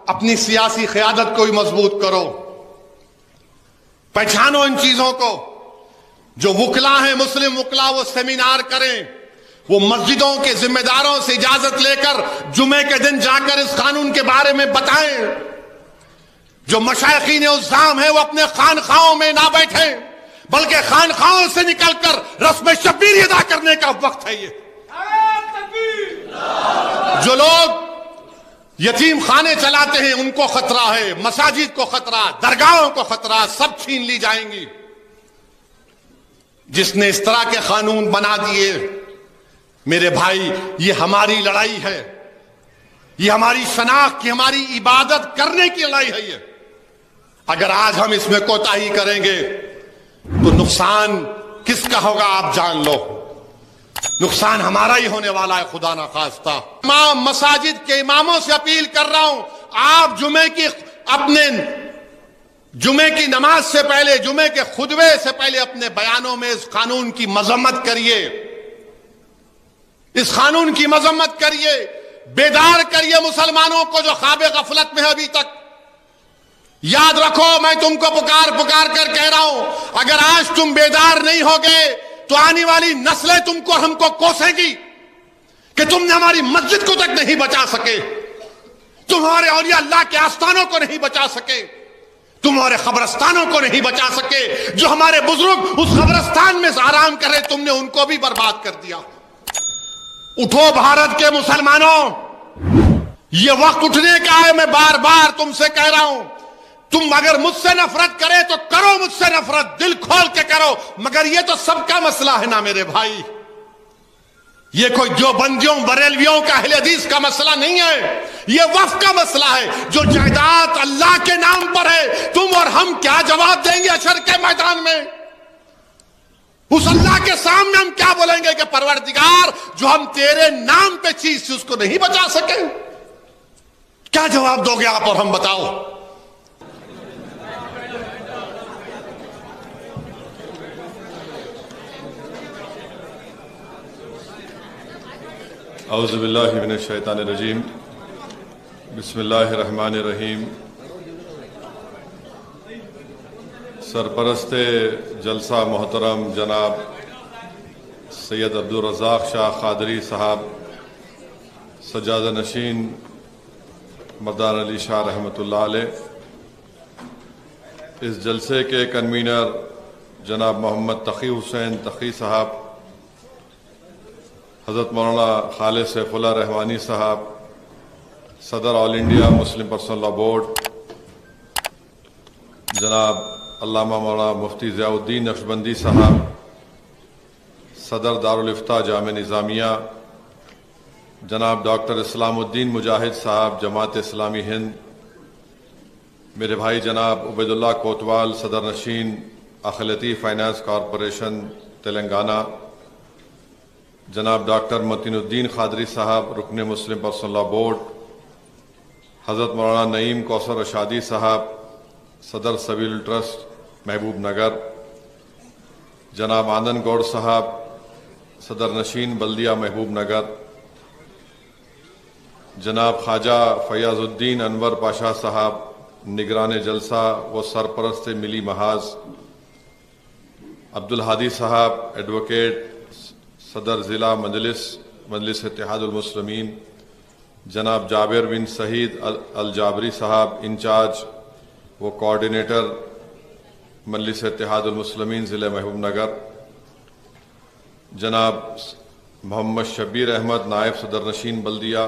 اپنی سیاسی قیادت کو بھی مضبوط کرو. پہچانو ان چیزوں کو. جو وکلا ہیں مسلم وکلا وہ سیمینار کریں, وہ مسجدوں کے ذمہ داروں سے اجازت لے کر جمعے کے دن جا کر اس قانون کے بارے میں بتائیں. جو مشائخین عظام ہیں وہ اپنے خانخواہوں میں نہ بیٹھیں بلکہ خانخواہوں سے نکل کر رسم شبیری ادا کرنے کا وقت ہے. یہ جو لوگ یتیم خانے چلاتے ہیں ان کو خطرہ ہے, مساجد کو خطرہ, درگاہوں کو خطرہ, سب چھین لی جائیں گی. جس نے اس طرح کے قانون بنا دیے, میرے بھائی یہ ہماری لڑائی ہے, یہ ہماری شناخت کی, ہماری عبادت کرنے کی لڑائی ہے. یہ اگر آج ہم اس میں کوتاہی کریں گے تو نقصان کس کا ہوگا آپ جان لو. نقصان ہمارا ہی ہونے والا ہے خدا نخواستہ. امام مساجد کے اماموں سے اپیل کر رہا ہوں, آپ جمعے کی نماز سے پہلے, جمعے کے خطبے سے پہلے اپنے بیانوں میں اس قانون کی مذمت کریے, اس قانون کی مذمت کریے, بیدار کریے مسلمانوں کو جو خواب غفلت میں ہے ابھی تک. یاد رکھو میں تم کو پکار کر کہہ رہا ہوں, اگر آج تم بیدار نہیں ہوگے تو آنے والی نسلیں تم کو ہم کو کوسیں گی کہ تم نے ہماری مسجد کو تک نہیں بچا سکے, تم ہمارے اولیاء اللہ کے آستانوں کو نہیں بچا سکے, تم ہمارے قبرستانوں کو نہیں بچا سکے. جو ہمارے بزرگ اس قبرستان میں آرام کر رہے تم نے ان کو بھی برباد کر دیا. اٹھو بھارت کے مسلمانوں, یہ وقت اٹھنے کا ہے. میں بار بار تم سے کہہ رہا ہوں, تم اگر مجھ سے نفرت کرے تو کرو مجھ سے نفرت, دل کھول کے کرو, مگر یہ تو سب کا مسئلہ ہے نا میرے بھائی. یہ کوئی جو بندیوں بریلویوں کا اہل حدیث کا مسئلہ نہیں ہے, یہ وقف کا مسئلہ ہے. جو جائیداد اللہ کے نام پر ہے, تم اور ہم کیا جواب دیں گے حشر کے میدان میں؟ اس اللہ کے سامنے ہم کیا بولیں گے کہ پروردگار جو ہم تیرے نام پہ چیز تھی اس کو نہیں بچا سکے؟ کیا جواب دو گے آپ اور ہم بتاؤ؟ اعوذ باللہ من الشیطان الرجیم. بسم اللہ الرحمن الرحیم. سرپرست جلسہ محترم جناب سید عبدالرزاق شاہ قادری صاحب, سجادہ نشین مردان علی شاہ رحمۃ اللہ علیہ, اس جلسے کے کنوینر جناب محمد تقی حسین تقی صاحب, حضرت مولانا خالد سیف اللہ رحمانی صاحب, صدر all India Muslim personal law board جناب علامہ مولانا مفتی ضیاء الدین نقشبندی صاحب, صدر دارالافتاء جامعہ نظامیہ جناب ڈاکٹر اسلام الدین مجاہد صاحب جماعت اسلامی ہند, میرے بھائی جناب عبید اللہ کوتوال صدر نشین اقلیتی فائنانس کارپوریشن تلنگانہ, جناب ڈاکٹر متین الدین قادری صاحب رکن مسلم پرسنل لاء بورڈ, حضرت مولانا نعیم کوثر رشادی صاحب صدر سبیل ٹرسٹ محبوب نگر, جناب آنند گوڑ صاحب صدر نشین بلدیہ محبوب نگر, جناب خواجہ فیاض الدین انور پاشا صاحب نگران جلسہ و سرپرست ملی محاذ, عبدالہادی صاحب ایڈوکیٹ صدر ضلع مجلس اتحاد المسلمین, جناب جابر بن سعید الجابری صاحب انچارج و کوآرڈینیٹر مجلس اتحاد المسلمین ضلع محبوب نگر, جناب محمد شبیر احمد نائب صدر نشین بلدیہ,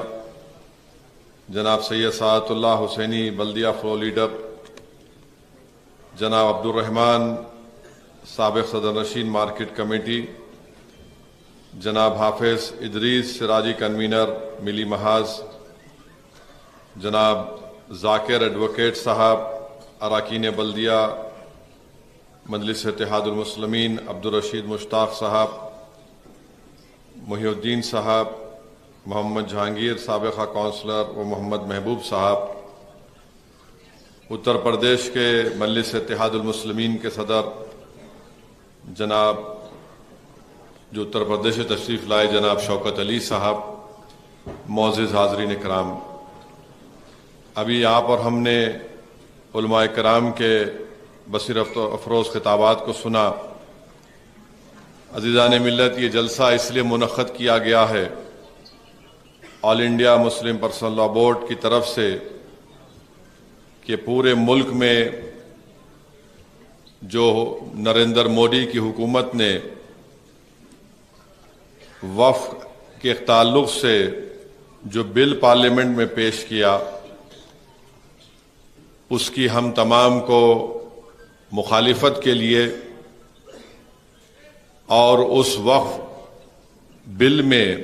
جناب سید سعادت اللہ حسینی بلدیہ فلور لیڈر, جناب عبدالرحمن سابق صدر نشین مارکیٹ کمیٹی, جناب حافظ ادریس سراجی کنوینر ملی محاذ, جناب ذاکر ایڈوکیٹ صاحب اراکین بلدیہ مجلس اتحاد المسلمین, عبدالرشید مشتاق صاحب, محی الدین صاحب, محمد جہانگیر سابقہ کونسلر و محمد محبوب صاحب, اتر پردیش کے مجلس اتحاد المسلمین کے صدر جناب جو اتر پردیش سے تشریف لائے جناب شوکت علی صاحب, معزز حاضرین کرام, ابھی یہاں پر ہم نے علماء کرام کے بصیرت افروز خطابات کو سنا. عزیزان ملت، یہ جلسہ اس لیے منعقد کیا گیا ہے all India Muslim personal law board کی طرف سے کہ پورے ملک میں جو نریندر مودی کی حکومت نے وقف کے تعلق سے جو بل پارلیمنٹ میں پیش کیا، اس کی ہم تمام کو مخالفت کے لیے اور اس وقف بل میں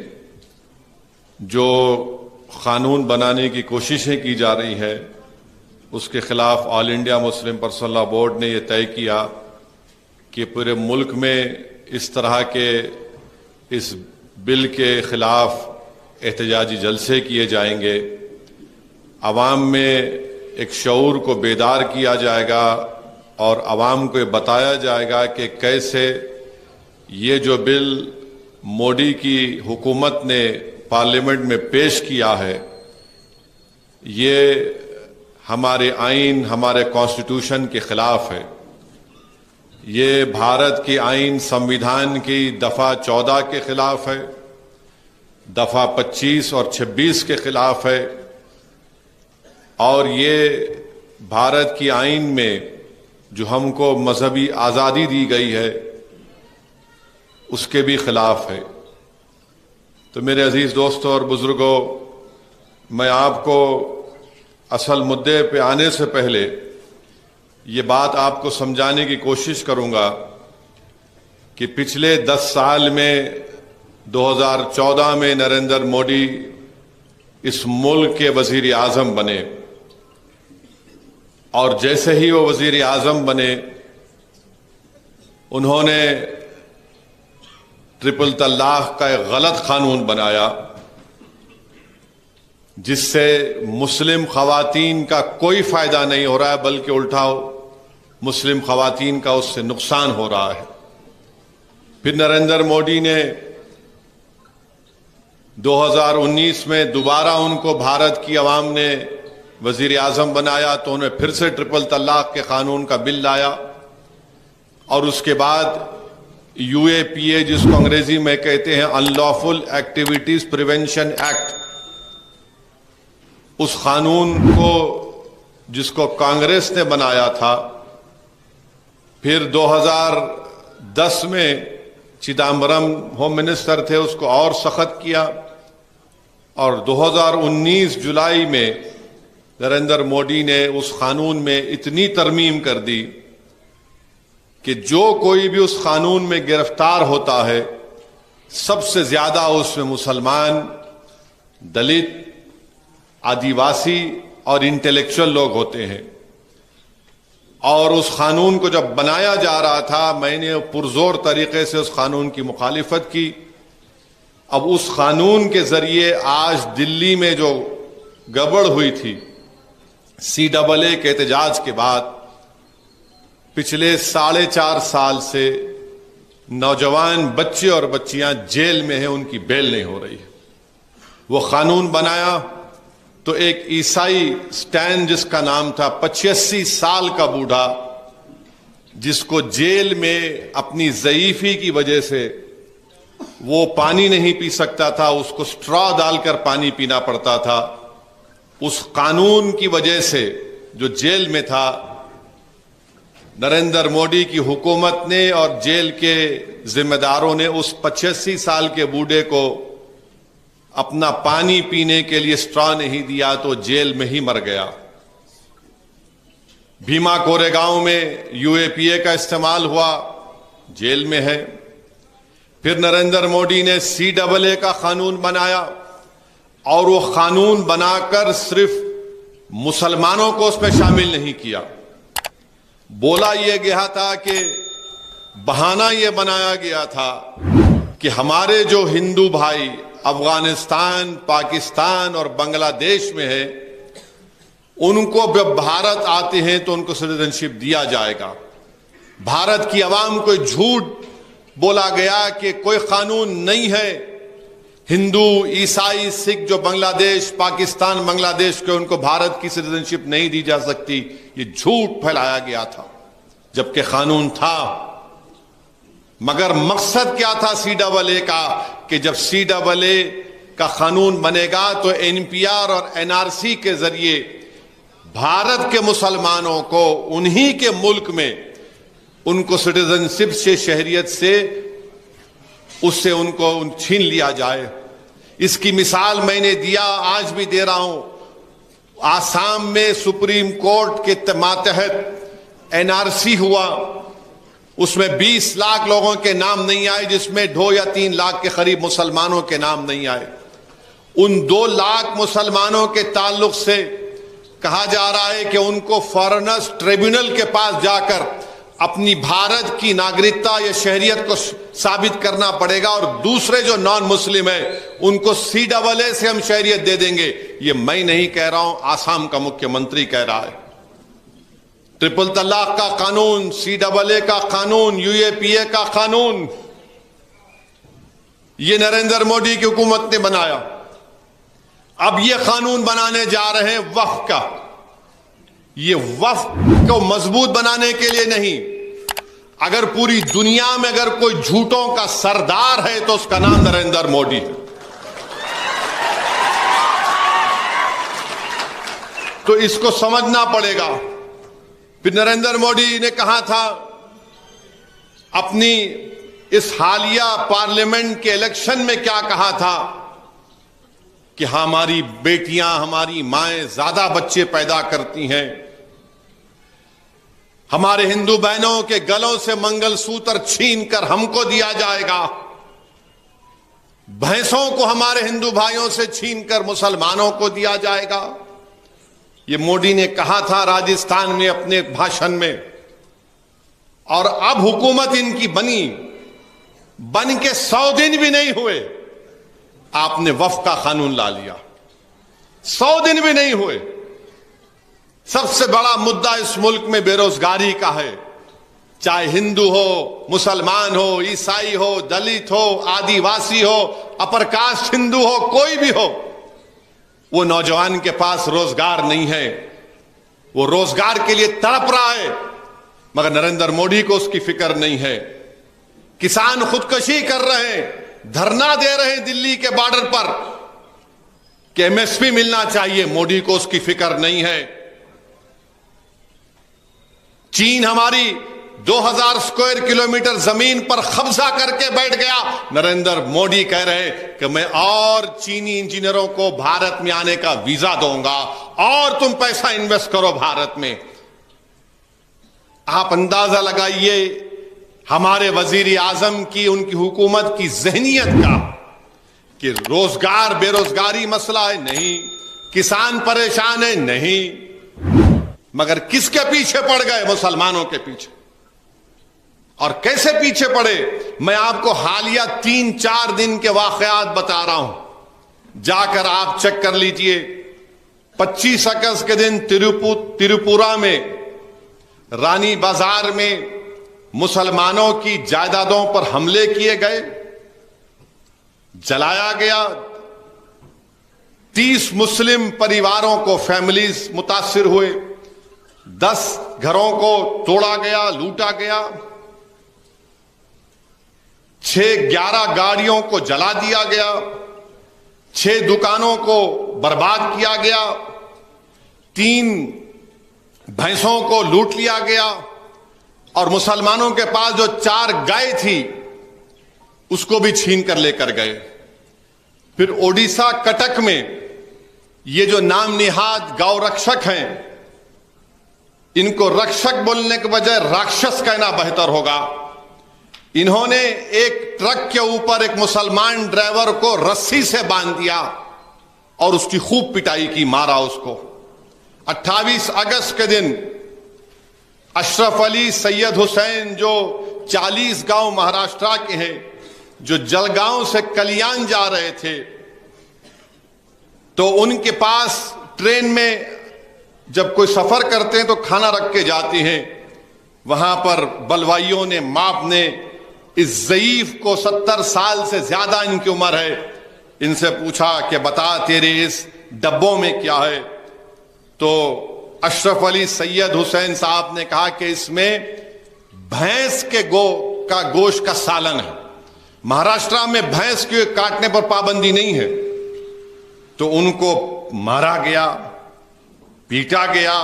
جو قانون بنانے کی کوششیں کی جا رہی ہیں اس کے خلاف all India Muslim personal law board نے یہ طے کیا کہ پورے ملک میں اس طرح کے اس بل کے خلاف احتجاجی جلسے کیے جائیں گے. عوام میں ایک شعور کو بیدار کیا جائے گا اور عوام کو یہ بتایا جائے گا کہ کیسے یہ جو بل مودی کی حکومت نے پارلیمنٹ میں پیش کیا ہے یہ ہمارے آئین، ہمارے کانسٹیٹیوشن کے خلاف ہے. یہ بھارت کی آئین سمویدھان کی دفعہ 14 کے خلاف ہے، دفعہ 25 اور 26 کے خلاف ہے، اور یہ بھارت کی آئین میں جو ہم کو مذہبی آزادی دی گئی ہے اس کے بھی خلاف ہے. تو میرے عزیز دوستوں اور بزرگوں، میں آپ کو اصل مدعے پہ آنے سے پہلے یہ بات آپ کو سمجھانے کی کوشش کروں گا کہ پچھلے 10 سال میں 2014 میں نریندر مودی اس ملک کے وزیر اعظم بنے، اور جیسے ہی وہ وزیر اعظم بنے انہوں نے ٹرپل طلاق کا ایک غلط قانون بنایا جس سے مسلم خواتین کا کوئی فائدہ نہیں ہو رہا ہے بلکہ الٹا مسلم خواتین کا اس سے نقصان ہو رہا ہے. پھر نریندر مودی نے 2019 میں دوبارہ ان کو بھارت کی عوام نے وزیر اعظم بنایا تو انہیں پھر سے ٹرپل طلاق کے قانون کا بل لایا، اور اس کے بعد UAPA جس کو انگریزی میں کہتے ہیں ان لافل ایکٹیویٹیز پریونشن ایکٹ، اس قانون کو جس کو کانگریس نے بنایا تھا، پھر 2010 میں چدمبرم ہوم منسٹر تھے، اس کو اور سخت کیا، اور 2019 جولائی میں نریندر مودی نے اس قانون میں اتنی ترمیم کر دی کہ جو کوئی بھی اس قانون میں گرفتار ہوتا ہے سب سے زیادہ اس میں مسلمان، دلت، آدیواسی اور انٹلیکچوئل لوگ ہوتے ہیں. اور اس قانون کو جب بنایا جا رہا تھا میں نے پرزور طریقے سے اس قانون کی مخالفت کی. اب اس قانون کے ذریعے آج دلی میں جو گڑبڑ ہوئی تھی CAA کے احتجاج کے بعد، پچھلے 4.5 سال سے نوجوان بچے اور بچیاں جیل میں ہیں، ان کی بیل نہیں ہو رہی ہے. وہ قانون بنایا تو ایک عیسائی سٹین جس کا نام تھا 85 سال کا بوڑھا، جس کو جیل میں اپنی ضعیفی کی وجہ سے وہ پانی نہیں پی سکتا تھا، اس کو سٹرا ڈال کر پانی پینا پڑتا تھا، اس قانون کی وجہ سے جو جیل میں تھا، نریندر مودی کی حکومت نے اور جیل کے ذمہ داروں نے اس 85 سال کے بوڑھے کو اپنا پانی پینے کے لیے سٹرا نہیں دیا تو جیل میں ہی مر گیا. بھیما کورے گاؤں میں UAPA کا استعمال ہوا، جیل میں ہے. پھر نریندر مودی نے CAA کا قانون بنایا، اور وہ قانون بنا کر صرف مسلمانوں کو اس میں شامل نہیں کیا. بولا یہ گیا تھا کہ بہانہ یہ بنایا گیا تھا کہ ہمارے جو ہندو بھائی افغانستان، پاکستان اور بنگلہ دیش میں ہے، ان کو جب بھارت آتے ہیں تو ان کو سٹیزن شپ دیا جائے گا. بھارت کی عوام کو جھوٹ بولا گیا کہ کوئی قانون نہیں ہے، हिंदू, ईसाई, सिख जो बांग्लादेश, पाकिस्तान, बांग्लादेश के उनको भारत की सिटीजनशिप नहीं दी जा सकती, ये झूठ फैलाया गया था, जबकि कानून था। मगर मकसद क्या था CAA का, कि जब CAA का कानून बनेगा तो NPR और NRC के जरिए भारत के मुसलमानों को उन्हीं के मुल्क में उनको सिटीजनशिप से, शहरियत से, उससे उनको छीन लिया जाए। इसकी मिसाल मैंने दिया, आज भी दे रहा हूं। आसाम में सुप्रीम कोर्ट के मातहत NRC हुआ, उसमें 20 लाख लोगों के नाम नहीं आए, जिसमें 2 या 3 लाख के करीब मुसलमानों के नाम नहीं आए। उन 2 लाख मुसलमानों के ताल्लुक से कहा जा रहा है कि उनको फॉरेनर्स ट्रिब्यूनल के पास जाकर अपनी भारत की नागरिकता या शहरियत को साबित करना पड़ेगा, और दूसरे जो नॉन मुस्लिम है उनको CAA से हम शहरियत दे देंगे। ये मैं नहीं कह रहा हूं, आसाम का मुख्यमंत्री कह रहा है। ट्रिपल तलाक का कानून, CAA का कानून, UAPA का कानून, ये नरेंद्र मोदी की हुकूमत ने बनाया। अब ये कानून बनाने जा रहे हैं वक्फ का। ये वक्फ को मजबूत बनाने के लिए नहीं, अगर पूरी दुनिया में अगर कोई झूठों का सरदार है तो उसका नाम नरेंद्र मोदी है। तो इसको समझना पड़ेगा। फिर नरेंद्र मोदी ने कहा था अपनी इस हालिया पार्लियामेंट के इलेक्शन में, क्या कहा था कि हमारी बेटियां, हमारी माएं ज्यादा बच्चे पैदा करती हैं, हमारे हिंदू बहनों के गलों से मंगलसूत्र छीन कर हमको दिया जाएगा, भैंसों को हमारे हिंदू भाइयों से छीन कर मुसलमानों को दिया जाएगा। ये मोदी ने कहा था राजस्थान में अपने भाषण में। और अब हुकूमत इनकी बन के 100 दिन भी नहीं हुए, आपने वक्फ का कानून ला लिया। 100 दिन भी नहीं हुए। सबसे बड़ा मुद्दा इस मुल्क में बेरोजगारी का है, चाहे हिंदू हो, मुसलमान हो, ईसाई हो, दलित हो, आदिवासी हो, अपर कास्ट हिंदू हो, कोई भी हो, वो नौजवान के पास रोजगार नहीं है। वो रोजगार के लिए तड़प रहा है, मगर नरेंद्र मोदी को उसकी फिक्र नहीं है। किसान खुदकशी कर रहे हैं, धरना दे रहे हैं दिल्ली के बॉर्डर पर कि MSP मिलना चाहिए, मोदी को उसकी फिक्र नहीं है। चीन हमारी 2000 स्क्वायर किलोमीटर जमीन पर कब्जा करके बैठ गया, नरेंद्र मोदी कह रहे हैं कि मैं और चीनी इंजीनियरों को भारत में आने का वीजा दूंगा और तुम पैसा इन्वेस्ट करो भारत में। आप अंदाजा लगाइए हमारे वजीर आजम की, उनकी हुकूमत की जहनियत का, कि रोजगार, बेरोजगारी मसला है नहीं, किसान परेशान है नहीं, मगर किसके पीछे पड़ गए? मुसलमानों के पीछे। और कैसे पीछे पड़े? मैं आपको हालिया 3-4 दिन के वाकयात बता रहा हूं, जाकर आप चेक कर लीजिए। 25 अगस्त के दिन त्रिपुरा में रानी बाजार में मुसलमानों की जायदादों पर हमले किए गए, जलाया गया। 30 मुस्लिम परिवारों को, फैमिलीज मुतासिर हुए। 10 घरों को तोड़ा गया, लूटा गया। 11 गाड़ियों को जला दिया गया। 6 दुकानों को बर्बाद किया गया। 3 भैंसों को लूट लिया गया। और मुसलमानों के पास जो 4 गाय थी उसको भी छीन कर लेकर गए। फिर ओडिशा कटक में ये जो नाम निहाद गौ रक्षक हैं, इनको रक्षक बोलने के बजाय राक्षस कहना बेहतर होगा। इन्होंने एक ट्रक के ऊपर एक मुसलमान ड्राइवर को रस्सी से बांध दिया और उसकी खूब पिटाई की, मारा उसको। 28 अगस्त के दिन अशरफ अली, सैयद हुसैन, जो 40 गांव महाराष्ट्र के हैं, जो जलगांव से कल्याण जा रहे थे, तो उनके पास ट्रेन में जब कोई सफर करते हैं तो खाना रख के जाते हैं। वहां पर बलवाइयों ने, माप ने इस ज़ईफ को, 70 साल से ज्यादा इनकी उम्र है, ان سے پوچھا کہ بتا تیرے اس ڈبوں میں کیا ہے؟ تو اشرف علی سید حسین صاحب نے کہا کہ اس میں بھینس کے گوشت کا سالن ہے. مہاراشٹر میں بھینس کے کاٹنے پر پابندی نہیں ہے. تو ان کو مارا گیا, پیٹا گیا,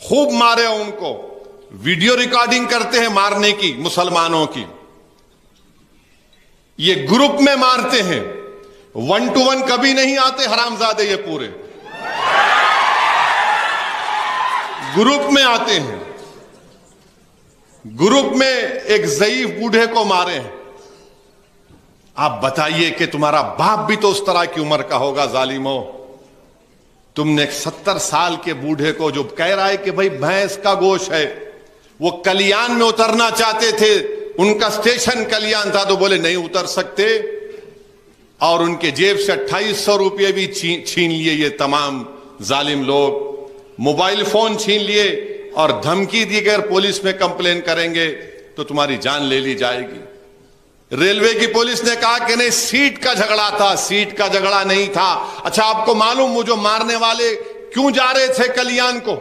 خوب مارے ان کو. ویڈیو ریکارڈنگ کرتے ہیں مارنے کی مسلمانوں کی. یہ گروپ میں مارتے ہیں, 1 to 1 کبھی نہیں آتے حرامزادے یہ پورے. گروپ میں آتے ہیں. گروپ میں ایک ضعیف بوڑھے کو مارے ہیں. آپ بتائیے کہ تمہارا باپ بھی تو اس طرح کی عمر کا ہوگا ظالموں. تم نے ایک 70 سال کے بوڑھے کو جو کہہ رہا ہے کہ بھائی بھینس کا گوشت ہے, وہ کلیان میں اترنا چاہتے تھے, ان کا اسٹیشن کلیان تھا, تو بولے نہیں اتر سکتے, اور ان کے جیب سے 2800 روپے بھی چھین لیے یہ تمام ظالم لوگ. موبائل فون چھین لیے اور دھمکی دی کہ اگر پولیس میں کمپلین کریں گے تو تمہاری جان لے لی جائے گی. ریلوے کی پولیس نے کہا کہ نہیں, سیٹ کا جھگڑا تھا. سیٹ کا جھگڑا نہیں تھا. اچھا آپ کو معلوم وہ جو مارنے والے کیوں جا رہے تھے کلیان کو؟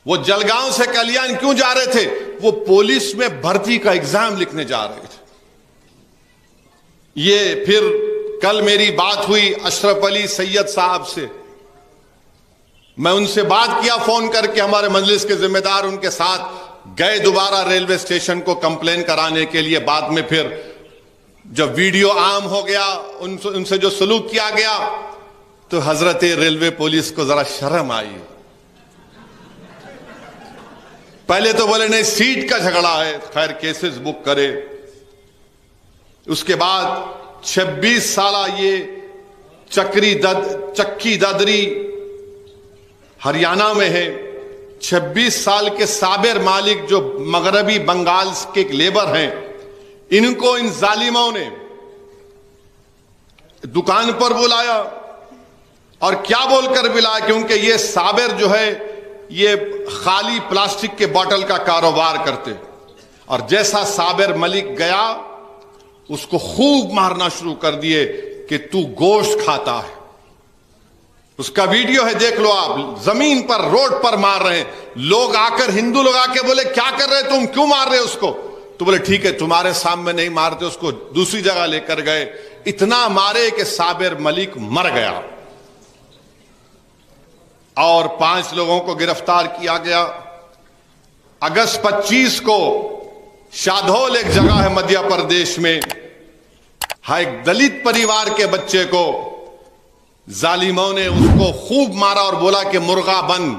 وہ جلگاؤں سے کلیان کیوں جا رہے تھے؟ وہ پولیس میں بھرتی کا ایگزام لکھنے جا رہے تھے. یہ پھر کل میری بات ہوئی اشرف علی سید صاحب سے. میں ان سے بات کیا فون کر کے, ہمارے مجلس کے ذمہ دار ان کے ساتھ گئے دوبارہ ریلوے اسٹیشن کو کمپلین کرانے کے لیے. بعد میں پھر جب ویڈیو عام ہو گیا, ان سے جو سلوک کیا گیا, تو حضرت ریلوے پولیس کو ذرا شرم آئی. پہلے تو بولے نہیں سیٹ کا جھگڑا ہے, خیر کیسز بک کرے. اس کے بعد 26 سالہ یہ چکی دادری ہریانہ میں ہے. 26 سال کے صابر مالک جو مغربی بنگال کے لیبر ہیں, ان کو ان ظالموں نے دکان پر بلایا, اور کیا بول کر بلایا, کیونکہ یہ صابر جو ہے یہ خالی پلاسٹک کے بوتل کا کاروبار کرتے. اور جیسا صابر ملک گیا اس کو خوب مارنا شروع کر دیے کہ تو گوشت کھاتا ہے. اس کا ویڈیو ہے, دیکھ لو آپ. زمین پر روڈ پر مار رہے ہیں لوگ. آ کر ہندو لوگ آ کے بولے کیا کر رہے تم, کیوں مار رہے اس کو؟ تو بولے ٹھیک ہے تمہارے سامنے نہیں مارتے, اس کو دوسری جگہ لے کر گئے. اتنا مارے کہ صابر ملک مر گیا, اور 5 لوگوں کو گرفتار کیا گیا. اگست 25 کو شادھول ایک جگہ ہے مدھیہ پردیش میں, ایک دلت پریوار کے بچے کو ظالموں نے اس کو خوب مارا اور بولا کہ مرغا بن.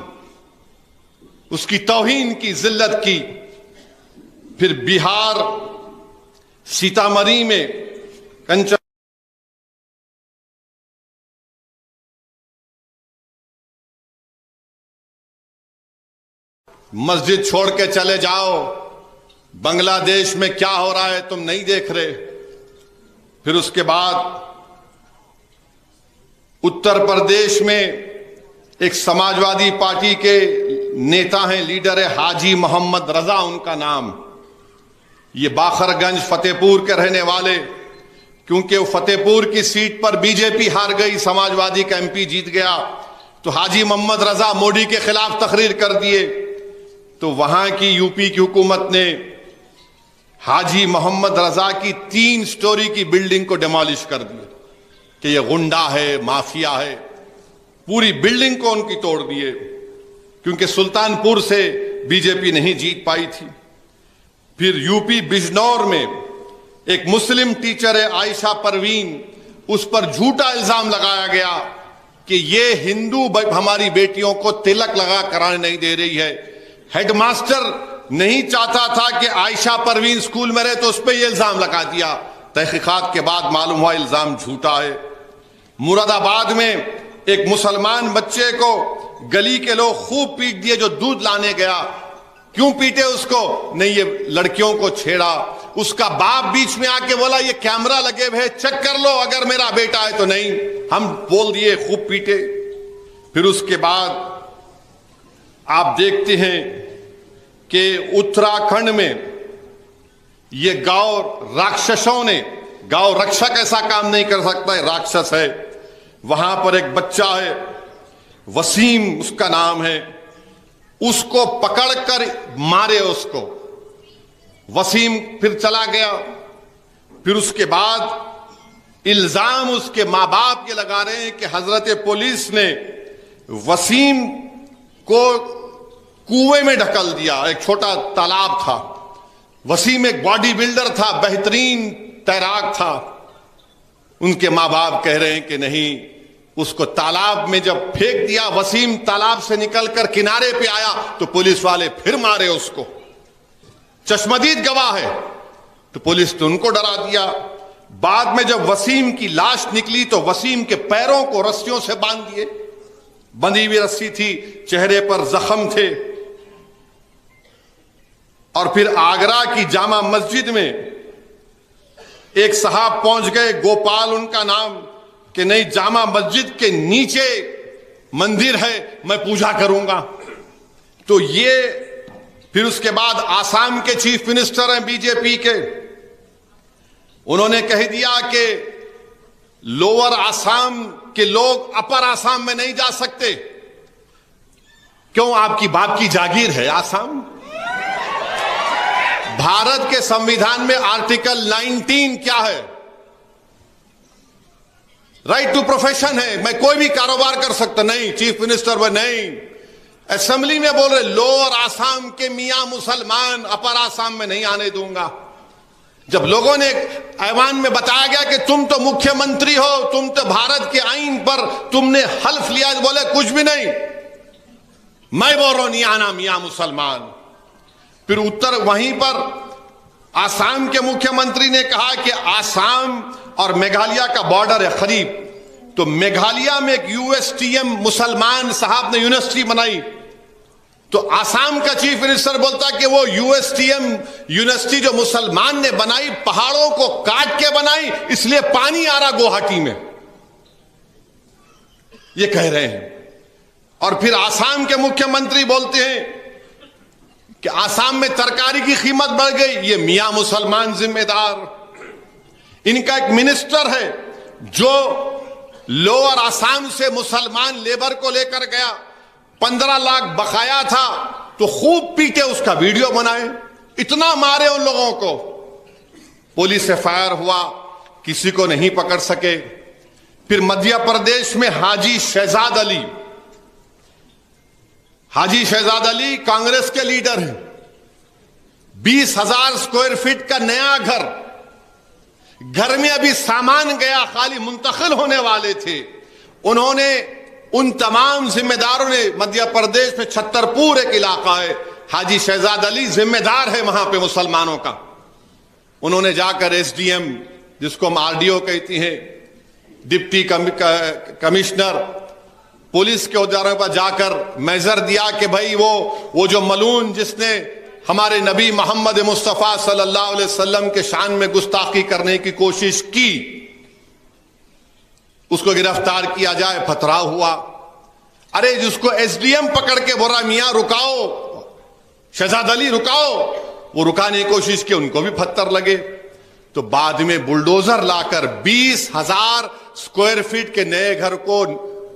اس کی توہین کی, ذلت کی. پھر بہار سیتامڑھی میں کنچن مسجد چھوڑ کے چلے جاؤ, بنگلہ دیش میں کیا ہو رہا ہے تم نہیں دیکھ رہے. پھر اس کے بعد اتر پردیش میں ایک سماجوادی پارٹی کے نیتا ہیں, لیڈر ہے حاجی محمد رضا ان کا نام. یہ باخر گنج فتح پور کے رہنے والے, کیونکہ وہ فتح پور کی سیٹ پر بی جے پی ہار گئی, سماجوادی کا MP جیت گیا, تو حاجی محمد رضا مودی کے خلاف تقریر کر دیے. تو وہاں کی UP کی حکومت نے حاجی محمد رضا کی 3 سٹوری کی بلڈنگ کو ڈیمالش کر دیا کہ یہ غنڈہ ہے, مافیا ہے. پوری بلڈنگ کو ان کی توڑ دیے, کیونکہ سلطان پور سے BJP نہیں جیت پائی تھی. پھر UP بجنور میں ایک مسلم ٹیچر ہے عائشہ پروین, اس پر جھوٹا الزام لگایا گیا کہ یہ ہندو ہماری بیٹیوں کو تلک لگا کرانے نہیں دے رہی ہے. ہیڈ ماسٹر نہیں چاہتا تھا کہ عائشہ پروین اسکول میں رہے, تو اس پہ یہ الزام لگا دیا. تحقیقات کے بعد معلوم ہوا الزام جھوٹا ہے. مراد آباد میں ایک مسلمان بچے کو گلی کے لوگ خوب پیٹ دیے جو دودھ لانے گیا. کیوں پیٹے اس کو؟ نہیں یہ لڑکیوں کو چھیڑا. اس کا باپ بیچ میں آ کے بولا یہ کیمرہ لگے ہوئے چیک کر لو اگر میرا بیٹا ہے تو. نہیں, ہم بول دیے, خوب پیٹے. پھر اس کے بعد آپ دیکھتے ہیں کہ اتراکھنڈ میں یہ گاؤں راکشسوں نے गांव रक्षक ऐसा काम नहीं कर सकता है, राक्षस है। वहां पर एक बच्चा है, वसीम उसका नाम है, उसको पकड़कर मारे उसको। वसीम फिर चला गया। फिर उसके बाद इल्जाम उसके मां बाप ये लगा रहे हैं कि हजरत पुलिस ने वसीम को कुएं में ढकल दिया। एक छोटा तालाब था। वसीम एक बॉडी बिल्डर था, बेहतरीन तैराक था। उनके मां बाप कह रहे हैं कि नहीं, उसको तालाब में जब फेंक दिया, वसीम तालाब से निकलकर किनारे पे आया तो पुलिस वाले फिर मारे उसको। चश्मदीद गवाह है। तो पुलिस ने उनको डरा दिया। बाद में जब वसीम की लाश निकली तो वसीम के पैरों को रस्सियों से बांध दिए। बंधी हुई रस्सी थी, चेहरे पर जख्म थे। और फिर आगरा की जामा मस्जिद में एक साहब पहुंच गए, गोपाल उनका नाम, कि नहीं, जामा मस्जिद के नीचे मंदिर है, मैं पूजा करूंगा। तो ये फिर उसके बाद आसाम के चीफ मिनिस्टर हैं बीजेपी के, उन्होंने कह दिया कि लोअर आसाम के लोग अपर आसाम में नहीं जा सकते। क्यों? आपकी बाप की जागीर है आसाम। भारत के संविधान में आर्टिकल 19 क्या है? राइट टू प्रोफेशन है, मैं कोई भी कारोबार कर सकता। नहीं, चीफ मिनिस्टर वो नहीं, असेंबली में बोल रहे लोअर आसाम के मियां मुसलमान अपर आसाम में नहीं आने दूंगा। जब लोगों ने ऐवान में बताया गया कि तुम तो मुख्यमंत्री हो, तुम तो भारत के आईन पर तुमने हल्फ लिया, बोले कुछ भी नहीं, मैं बोल रहा हूं नहीं आना मियां मुसलमान। फिर उत्तर वहीं पर आसाम के मुख्यमंत्री ने कहा कि आसाम और मेघालय का बॉर्डर है करीब, तो मेघालय में एक यूएसटीएम मुसलमान साहब ने यूनिवर्सिटी बनाई। तो आसाम का चीफ मिनिस्टर बोलता कि वो यूएसटीएम यूनिवर्सिटी जो मुसलमान ने बनाई, पहाड़ों को काट के बनाई, इसलिए पानी आ रहा गुवाहाटी में, ये कह रहे हैं। और फिर आसाम के मुख्यमंत्री बोलते हैं कि आसाम में तरकारी की कीमत बढ़ गई, ये मियां मुसलमान जिम्मेदार। इनका एक मिनिस्टर है जो लोअर आसाम से मुसलमान लेबर को लेकर गया, 15 लाख बकाया था, तो खूब पीटे, उसका वीडियो बनाए, इतना मारे उन लोगों को। पुलिस से फायर हुआ, किसी को नहीं पकड़ सके। फिर मध्य प्रदेश में हाजी शहजाद अली, हाजी शहजाद अली कांग्रेस के लीडर हैं। 20,000 स्क्वायर फीट का नया घर में अभी सामान गया, खाली मुंतकिल होने वाले थे। उन्होंने उन तमाम जिम्मेदारों ने, मध्य प्रदेश में छतरपुर एक इलाका है, हाजी शहजाद अली जिम्मेदार है वहां पे मुसलमानों का। उन्होंने जाकर एसडीएम, जिसको हम आरडीओ कहती हैं, डिप्टी कमिश्नर, पुलिस के औजारों पर जाकर मेजर दिया कि भाई वो जो मलून जिसने हमारे नबी मोहम्मद मुस्तफ़ा सल्लल्लाहु अलैहि वसल्लम के शान में गुस्ताखी करने की कोशिश की, उसको गिरफ्तार किया जाए। पथराव हुआ। अरे जिसको एसडीएम पकड़ के बोला मियां रुकाओ, शहजाद अली रुकाओ, वो रुकाने की कोशिश की, उनको भी पत्थर लगे। तो बाद में बुलडोजर लाकर 20,000 स्क्वायर फीट के नए घर को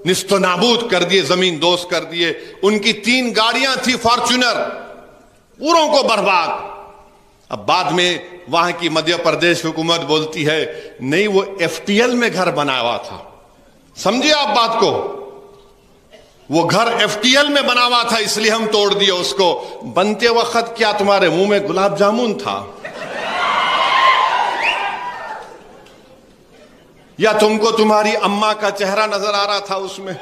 निस्तो नाबूद कर दिए, जमीन दोस्त कर दिए। उनकी 3 गाड़ियां थी फॉर्च्यूनर, पूरों को बर्बाद। अब बाद में वहां की मध्य प्रदेश हुकूमत बोलती है नहीं, वो एफटीएल में घर बनाया हुआ था। समझिए आप बात को, वो घर एफटीएल में बना हुआ था, इसलिए हम तोड़ दिए उसको। बनते वक्त क्या तुम्हारे मुंह में गुलाब जामुन था, या तुमको तुम्हारी अम्मा का चेहरा नजर आ रहा था उसमें?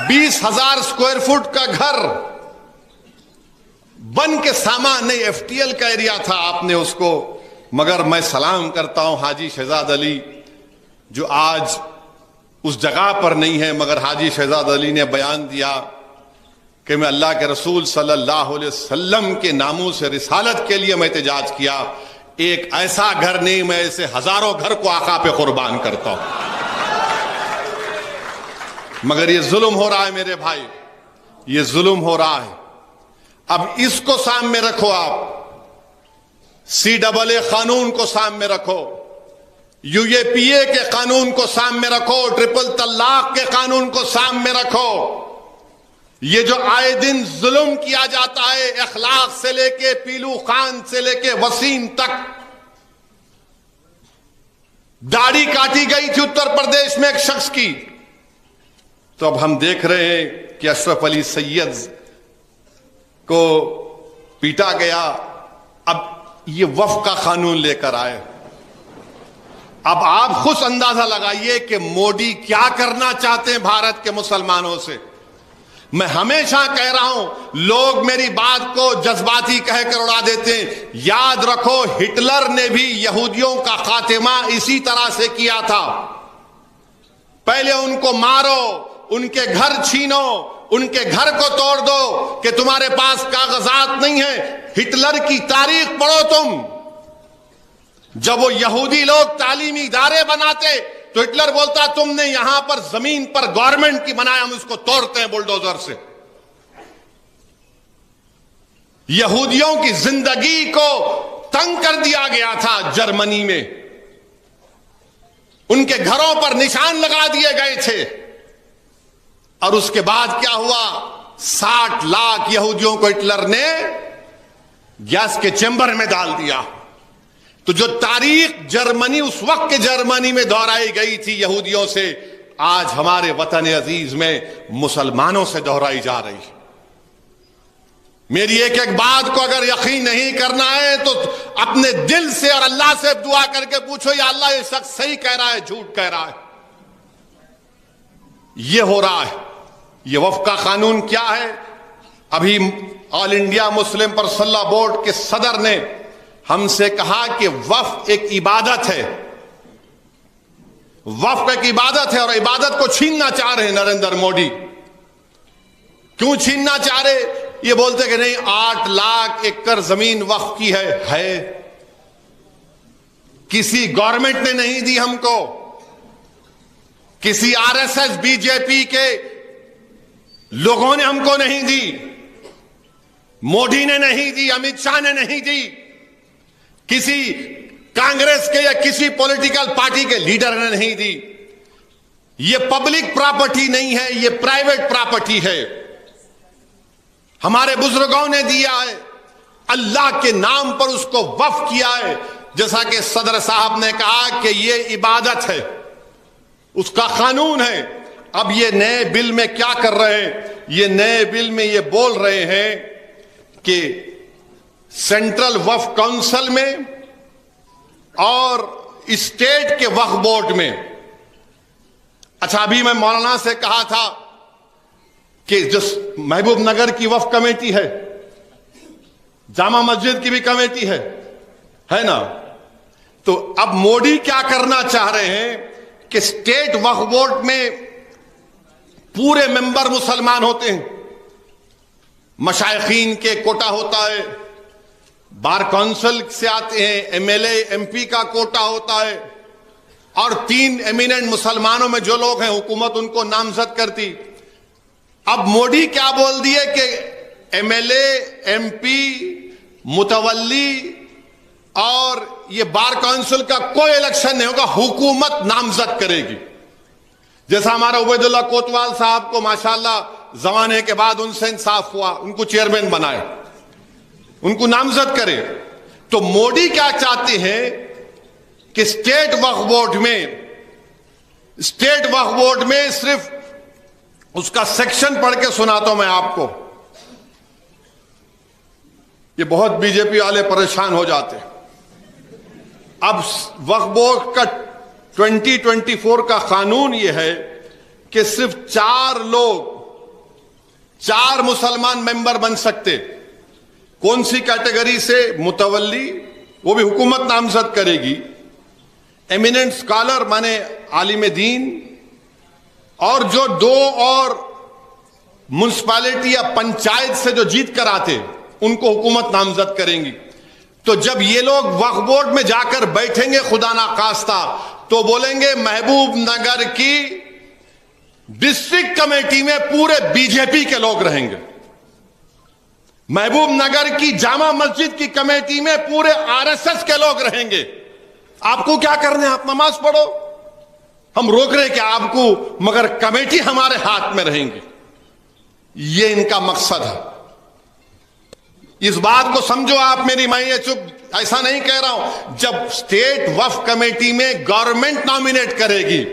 20,000 स्क्वायर फुट का घर बन के सामान नहीं, एफटीएल का एरिया था, आपने उसको। मगर मैं सलाम करता हूं हाजी शहजाद अली, जो आज उस जगह पर नहीं है, मगर हाजी शहजाद अली ने बयान दिया कि मैं अल्लाह के रसूल सल्लल्लाहु अलैहि वसल्लम के नामों से रिसालत के लिए मैं एहतजाज किया। एक ऐसा घर नहीं, मैं ऐसे हजारों घर को आका पे कुर्बान करता हूं। मगर ये जुल्म हो रहा है मेरे भाई, ये जुल्म हो रहा है। अब इसको सामने रखो आप। CAA قانون کو سامنے رکھو, UAPA کے قانون کو سامنے رکھو, ٹرپل طلاق کے قانون کو سامنے رکھو. یہ جو آئے دن ظلم کیا جاتا ہے, اخلاق سے لے کے پیلو خان سے لے کے وسیم تک. داڑھی کاٹی گئی تھی اتر پردیش میں ایک شخص کی, تو اب ہم دیکھ رہے ہیں کہ اشرف علی سید کو پیٹا گیا. اب یہ وفق کا قانون لے کر آئے. اب آپ خود اندازہ لگائیے کہ مودی کیا کرنا چاہتے ہیں بھارت کے مسلمانوں سے. میں ہمیشہ کہہ رہا ہوں, لوگ میری بات کو جذباتی کہہ کر اڑا دیتے ہیں. یاد رکھو, ہٹلر نے بھی یہودیوں کا خاتمہ اسی طرح سے کیا تھا. پہلے ان کو مارو, ان کے گھر چھینو, ان کے گھر کو توڑ دو کہ تمہارے پاس کاغذات نہیں ہیں. ہٹلر کی تاریخ پڑھو تم. جب وہ یہودی لوگ تعلیمی ادارے بناتے تو ہٹلر بولتا تم نے یہاں پر زمین پر گورنمنٹ کی بنایا, ہم اس کو توڑتے ہیں بلڈوزر سے. یہودیوں کی زندگی کو تنگ کر دیا گیا تھا جرمنی میں, ان کے گھروں پر نشان لگا دیے گئے تھے. اور اس کے بعد کیا ہوا, 60 لاکھ یہودیوں کو ہٹلر نے گیس کے چیمبر میں ڈال دیا. تو جو تاریخ جرمنی اس وقت کے جرمنی میں دہرائی گئی تھی یہودیوں سے, آج ہمارے وطن عزیز میں مسلمانوں سے دہرائی جا رہی ہے. میری ایک ایک بات کو اگر یقین نہیں کرنا ہے تو اپنے دل سے اور اللہ سے دعا کر کے پوچھو, یا اللہ یہ شخص صحیح کہہ رہا ہے جھوٹ کہہ رہا ہے. یہ ہو رہا ہے. یہ وفق کا قانون کیا ہے؟ ابھی آل انڈیا مسلم پرسنل لا بورڈ کے صدر نے ہم سے کہا کہ وقف ایک عبادت ہے. وقف ایک عبادت ہے اور عبادت کو چھیننا چاہ رہے ہیں نریندر مودی. کیوں چھیننا چاہ رہے؟ یہ بولتے کہ نہیں 8 لاکھ ایکڑ زمین وقف کی ہے. کسی گورنمنٹ نے نہیں دی ہم کو, کسی RSS BJP کے لوگوں نے ہم کو نہیں دی, مودی نے نہیں دی, امت شاہ نے نہیں دی, کسی کانگریس کے یا کسی پولیٹیکل پارٹی کے لیڈر نے نہیں دی. یہ پبلک پراپرٹی نہیں ہے, یہ پرائیویٹ پراپرٹی ہے. ہمارے بزرگوں نے دیا ہے, اللہ کے نام پر اس کو وقف کیا ہے. جیسا کہ صدر صاحب نے کہا کہ یہ عبادت ہے, اس کا قانون ہے. اب یہ نئے بل میں کیا کر رہے ہیں؟ یہ نئے بل میں یہ بول رہے ہیں کہ سینٹرل وقف کونسل میں اور اسٹیٹ کے وقف بورڈ میں. اچھا, ابھی میں مولانا سے کہا تھا کہ جو محبوب نگر کی وقف کمیٹی ہے, جامع مسجد کی بھی کمیٹی ہے نا, تو اب مودی کیا کرنا چاہ رہے ہیں کہ اسٹیٹ وقف بورڈ میں پورے ممبر مسلمان ہوتے ہیں, مشائخین کے کوٹا ہوتا ہے, بار کونسل سے آتے ہیں, MLA MP کا کوٹا ہوتا ہے, اور 3 ایمیننٹ مسلمانوں میں جو لوگ ہیں حکومت ان کو نامزد کرتی. اب مودی کیا بول دیے کہ MLA MP متولی اور یہ بار کونسل کا کوئی الیکشن نہیں ہوگا, حکومت نامزد کرے گی. جیسا ہمارا عبید اللہ کوتوال صاحب کو ماشاءاللہ زمانے کے بعد ان سے انصاف ہوا, ان کو چیئرمین بنائے, ان کو نامزد کرے. تو مودی کیا چاہتے ہیں کہ اسٹیٹ وقف بورڈ میں صرف اس کا سیکشن پڑھ کے سناتا ہوں میں آپ کو. یہ بہت BJP والے پریشان ہو جاتے ہیں. اب وقف بورڈ کا 2024 کا قانون یہ ہے کہ صرف 4 مسلمان ممبر بن سکتے. کون سی کیٹیگری سے؟ متولی, وہ بھی حکومت نامزد کرے گی. ایمیننٹ اسکالر مانے عالم دین, اور جو 2 اور منسپالٹی یا پنچایت سے جو جیت کر آتے ان کو حکومت نامزد کریں گی. تو جب یہ لوگ وقف بورڈ میں جا کر بیٹھیں گے خدا ناخواستہ تو بولیں گے محبوب نگر کی ڈسٹرکٹ کمیٹی میں پورے BJP کے لوگ رہیں گے. महबूब नगर की जामा मस्जिद की कमेटी में पूरे आरएसएस के लोग रहेंगे। आपको क्या करना है, आप नमाज पढ़ो, हम रोक रहे कि आपको, मगर कमेटी हमारे हाथ में रहेंगे। ये इनका मकसद है। इस बात को समझो आप मेरी, मैं ये चुप ऐसा नहीं कह रहा हूं। जब स्टेट वक्फ कमेटी में गवर्नमेंट नॉमिनेट करेगी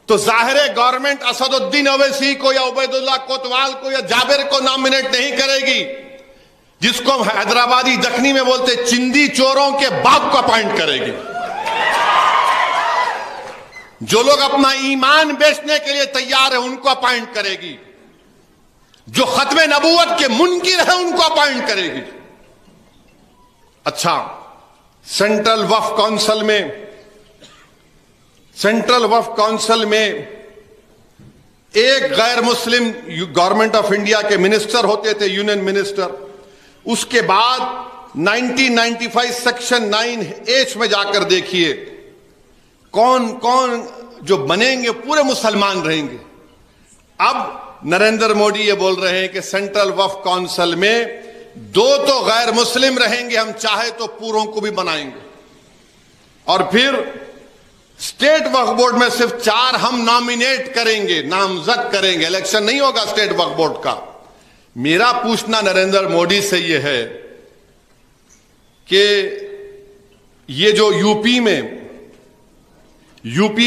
तो जाहिर है गवर्नमेंट असदुद्दीन ओवैसी को या उबैदुल्लाह कोतवाल को या जाबिर को नॉमिनेट नहीं करेगी, जिसको हम हैदराबादी दखनी में बोलते चिंदी चोरों के बाप को अपॉइंट करेगी। जो लोग अपना ईमान बेचने के लिए तैयार है उनको अपॉइंट करेगी, जो खत्मे नबूवत के मुनकिर है उनको अपॉइंट करेगी। अच्छा, सेंट्रल वक्फ काउंसिल में एक गैर मुस्लिम गवर्नमेंट ऑफ इंडिया के मिनिस्टर होते थे, यूनियन मिनिस्टर। उसके बाद 1995 सेक्शन 9H में जाकर देखिए कौन कौन जो बनेंगे पूरे मुसलमान रहेंगे। अब नरेंद्र मोदी ये बोल रहे हैं कि सेंट्रल वक्फ काउंसिल में 2 तो गैर मुस्लिम रहेंगे, हम चाहे तो पूरों को भी बनाएंगे। और फिर स्टेट वक्फ बोर्ड में सिर्फ 4 हम नॉमिनेट करेंगे, नामजद करेंगे, इलेक्शन नहीं होगा स्टेट वक्फ बोर्ड का। मेरा पूछना नरेंद्र मोदी से यह है कि ये जो यूपी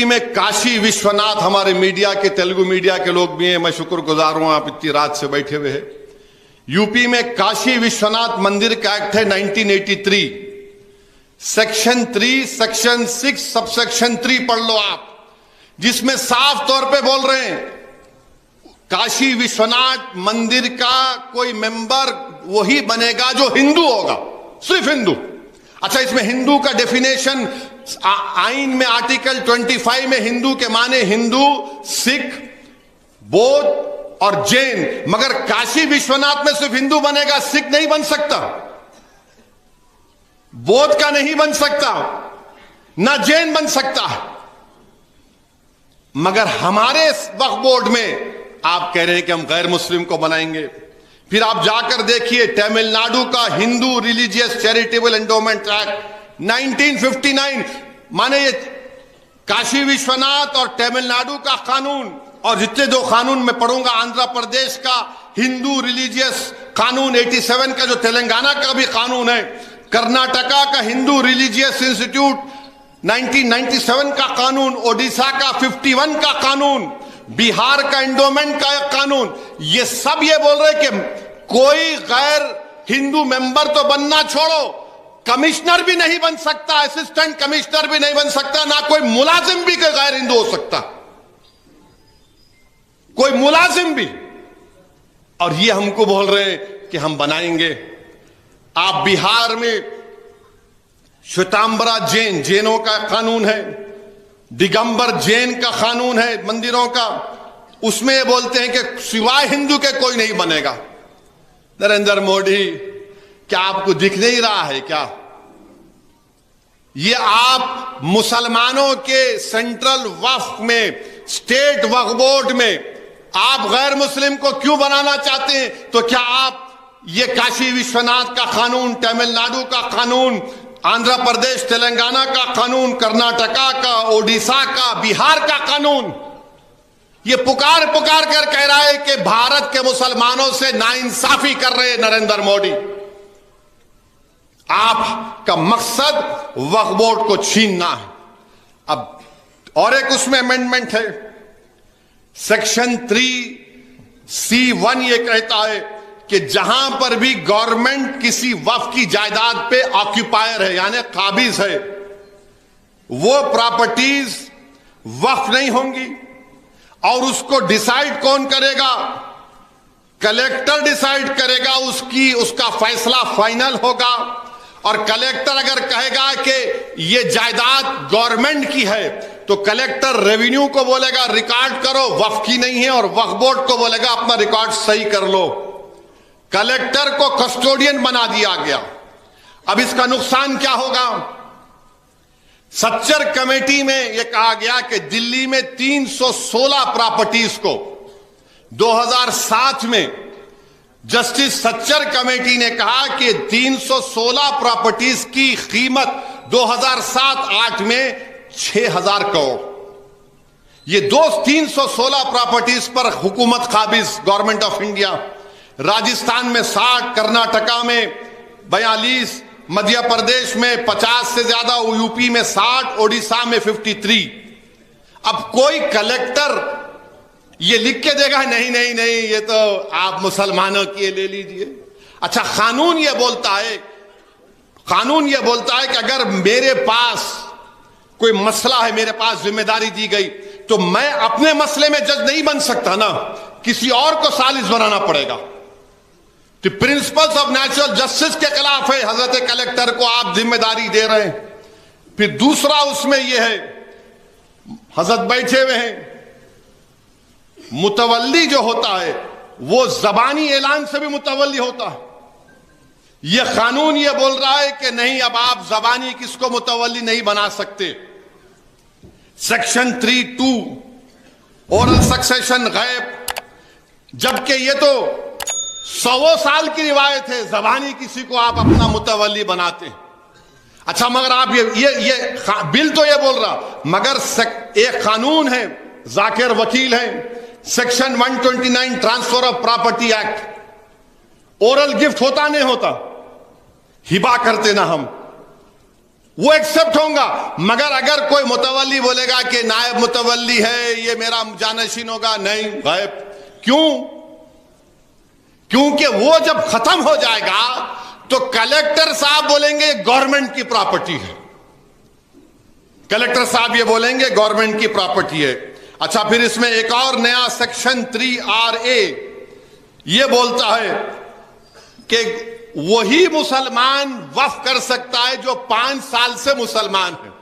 में काशी विश्वनाथ, हमारे मीडिया के तेलुगु मीडिया के लोग भी हैं, मैं शुक्रगुजार हूं आप इतनी रात से बैठे हुए हैं। यूपी में काशी विश्वनाथ मंदिर का एक्ट है 1983, सेक्शन 3 सेक्शन 6 सबसेक्शन 3 पढ़ लो आप, जिसमें साफ तौर पे बोल रहे हैं काशी विश्वनाथ मंदिर का कोई मेंबर वही बनेगा जो हिंदू होगा, सिर्फ हिंदू। अच्छा, इसमें हिंदू का डेफिनेशन आइन में आर्टिकल 25 में हिंदू के माने हिंदू, सिख, बौद्ध और जैन, मगर काशी विश्वनाथ में सिर्फ हिंदू बनेगा, सिख नहीं बन सकता, बौद्ध का नहीं बन सकता, ना जैन बन सकता। मगर हमारे वक्फ बोर्ड में आप कह रहे हैं कि हम गैर मुस्लिम को बनाएंगे। फिर आप जाकर देखिए तमिलनाडु का Hindu religious charitable endowment act 1959, माने ये काशी विश्वनाथ और तमिलनाडु का कानून, और जितने 2 कानून मैं पढ़ूंगा, आंध्र प्रदेश का हिंदू रिलीजियस कानून 87 का, जो तेलंगाना का भी कानून है, कर्नाटका का हिंदू रिलीजियस इंस्टीट्यूट 1997 का कानून, ओडिशा का 51 का कानून, बिहार का एंडोमेंट का एक कानून, ये सब ये बोल रहे कि कोई गैर हिंदू मेंबर तो बनना छोड़ो, कमिश्नर भी नहीं बन सकता, असिस्टेंट कमिश्नर भी नहीं बन सकता, ना कोई मुलाजिम भी गैर हिंदू हो सकता, कोई मुलाजिम भी। और ये हमको बोल रहे हैं कि हम बनाएंगे। आप बिहार में श्वेतांबरा जैन, जैनों का कानून है, दिगंबर जैन का कानून है मंदिरों का, उसमें ये बोलते हैं कि सिवाय हिंदू के कोई नहीं बनेगा। नरेंद्र मोदी, क्या आपको दिख नहीं रहा है क्या? ये आप मुसलमानों के सेंट्रल वक्फ में, स्टेट वक्फ बोर्ड में आप गैर मुस्लिम को क्यों बनाना चाहते हैं? तो क्या आप ये काशी विश्वनाथ का कानून, तमिलनाडु का कानून, आंध्र प्रदेश तेलंगाना का कानून, कर्नाटका का, ओडिशा का, बिहार का कानून, ये पुकार पुकार कर कह रहा है कि भारत के मुसलमानों से नाइंसाफी कर रहे हैं नरेंद्र मोदी। आपका मकसद वक्फ बोर्ड को छीनना है। अब और एक उसमें अमेंडमेंट है, सेक्शन 3C1 ये कहता है कि जहां पर भी गवर्नमेंट किसी वक्फ की जायदाद पे ऑक्यूपायर है, यानी काबिज है, वो प्रॉपर्टीज वक्फ नहीं होंगी। और उसको डिसाइड कौन करेगा? कलेक्टर डिसाइड करेगा, उसका फैसला फाइनल होगा। और कलेक्टर अगर कहेगा कि ये जायदाद गवर्नमेंट की है, तो कलेक्टर रेवेन्यू को बोलेगा रिकॉर्ड करो, वक्फ की नहीं है, और वक्फ बोर्ड को बोलेगा अपना रिकॉर्ड सही कर लो। कलेक्टर को कस्टोडियन बना दिया गया। अब इसका नुकसान क्या होगा? सच्चर कमेटी में यह कहा गया कि दिल्ली में 316 प्रॉपर्टीज को 2007 में जस्टिस सच्चर कमेटी ने कहा कि 316 प्रॉपर्टीज की कीमत 2007-8 में 6,000 करोड़। ये 316 प्रॉपर्टीज पर हुकूमत काबिज गवर्नमेंट ऑफ इंडिया। राजस्थान में 60, कर्नाटका में 42, मध्य प्रदेश में 50 से ज्यादा, यूपी में 60, ओडिशा में 53। अब कोई कलेक्टर ये लिख के देगा नहीं नहीं नहीं ये तो आप मुसलमानों की ले लीजिए। अच्छा, कानून ये बोलता है कि अगर मेरे पास कोई मसला है, मेरे पास जिम्मेदारी दी गई, तो मैं अपने मसले में जज नहीं बन सकता ना, किसी और को सालिस बनाना पड़ेगा। तो प्रिंसिपल्स ऑफ नेचुरल जस्टिस के खिलाफ है, हजरत कलेक्टर को आप जिम्मेदारी दे रहे हैं। फिर दूसरा उसमें यह है, हजरत बैठे हुए हैं, मुतवल्ली जो होता है वो जबानी ऐलान से भी मुतवल्ली होता है। यह कानून यह बोल रहा है कि नहीं, अब आप जबानी किसको मुतवल्ली नहीं बना सकते। सेक्शन 3(2) ओरल सक्सेशन गैब, जबकि यह तो 100 साल की रिवायत है, जबानी किसी को आप अपना मुतवल्ली बनाते हैं। अच्छा, मगर आप ये बिल तो ये बोल रहा, मगर एक कानून है, जाकिर वकील है, section 129 transfer of property act, oral gift होता नहीं होता, हिबा करते ना हम, वो एक्सेप्ट होगा। मगर अगर कोई मुतवल्ली बोलेगा कि नायब मुतवल्ली है, ये मेरा जानशीन होगा, नहीं, गायब। क्यों? क्योंकि वो जब खत्म हो जाएगा तो कलेक्टर साहब बोलेंगे गवर्नमेंट की प्रॉपर्टी है, कलेक्टर साहब ये बोलेंगे गवर्नमेंट की प्रॉपर्टी है। अच्छा, फिर इसमें एक और नया सेक्शन 3RA ये बोलता है कि वही मुसलमान वक्फ कर सकता है जो 5 साल से मुसलमान है।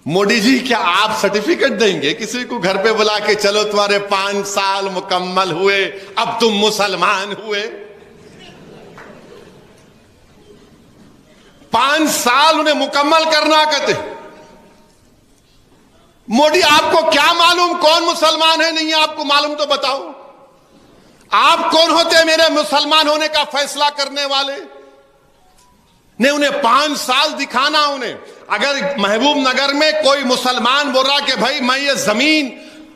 मोदी जी, क्या आप सर्टिफिकेट देंगे किसी को घर पे बुला के, चलो तुम्हारे 5 साल मुकम्मल हुए, अब तुम मुसलमान हुए? 5 साल उन्हें मुकम्मल करना कहते। मोदी, आपको क्या मालूम कौन मुसलमान है? नहीं है आपको मालूम तो बताओ। आप कौन होते हैं मेरे मुसलमान होने का फैसला करने वाले? नहीं, उन्हें 5 साल दिखाना। उन्हें अगर महबूब नगर में कोई मुसलमान बोल रहा कि भाई मैं ये जमीन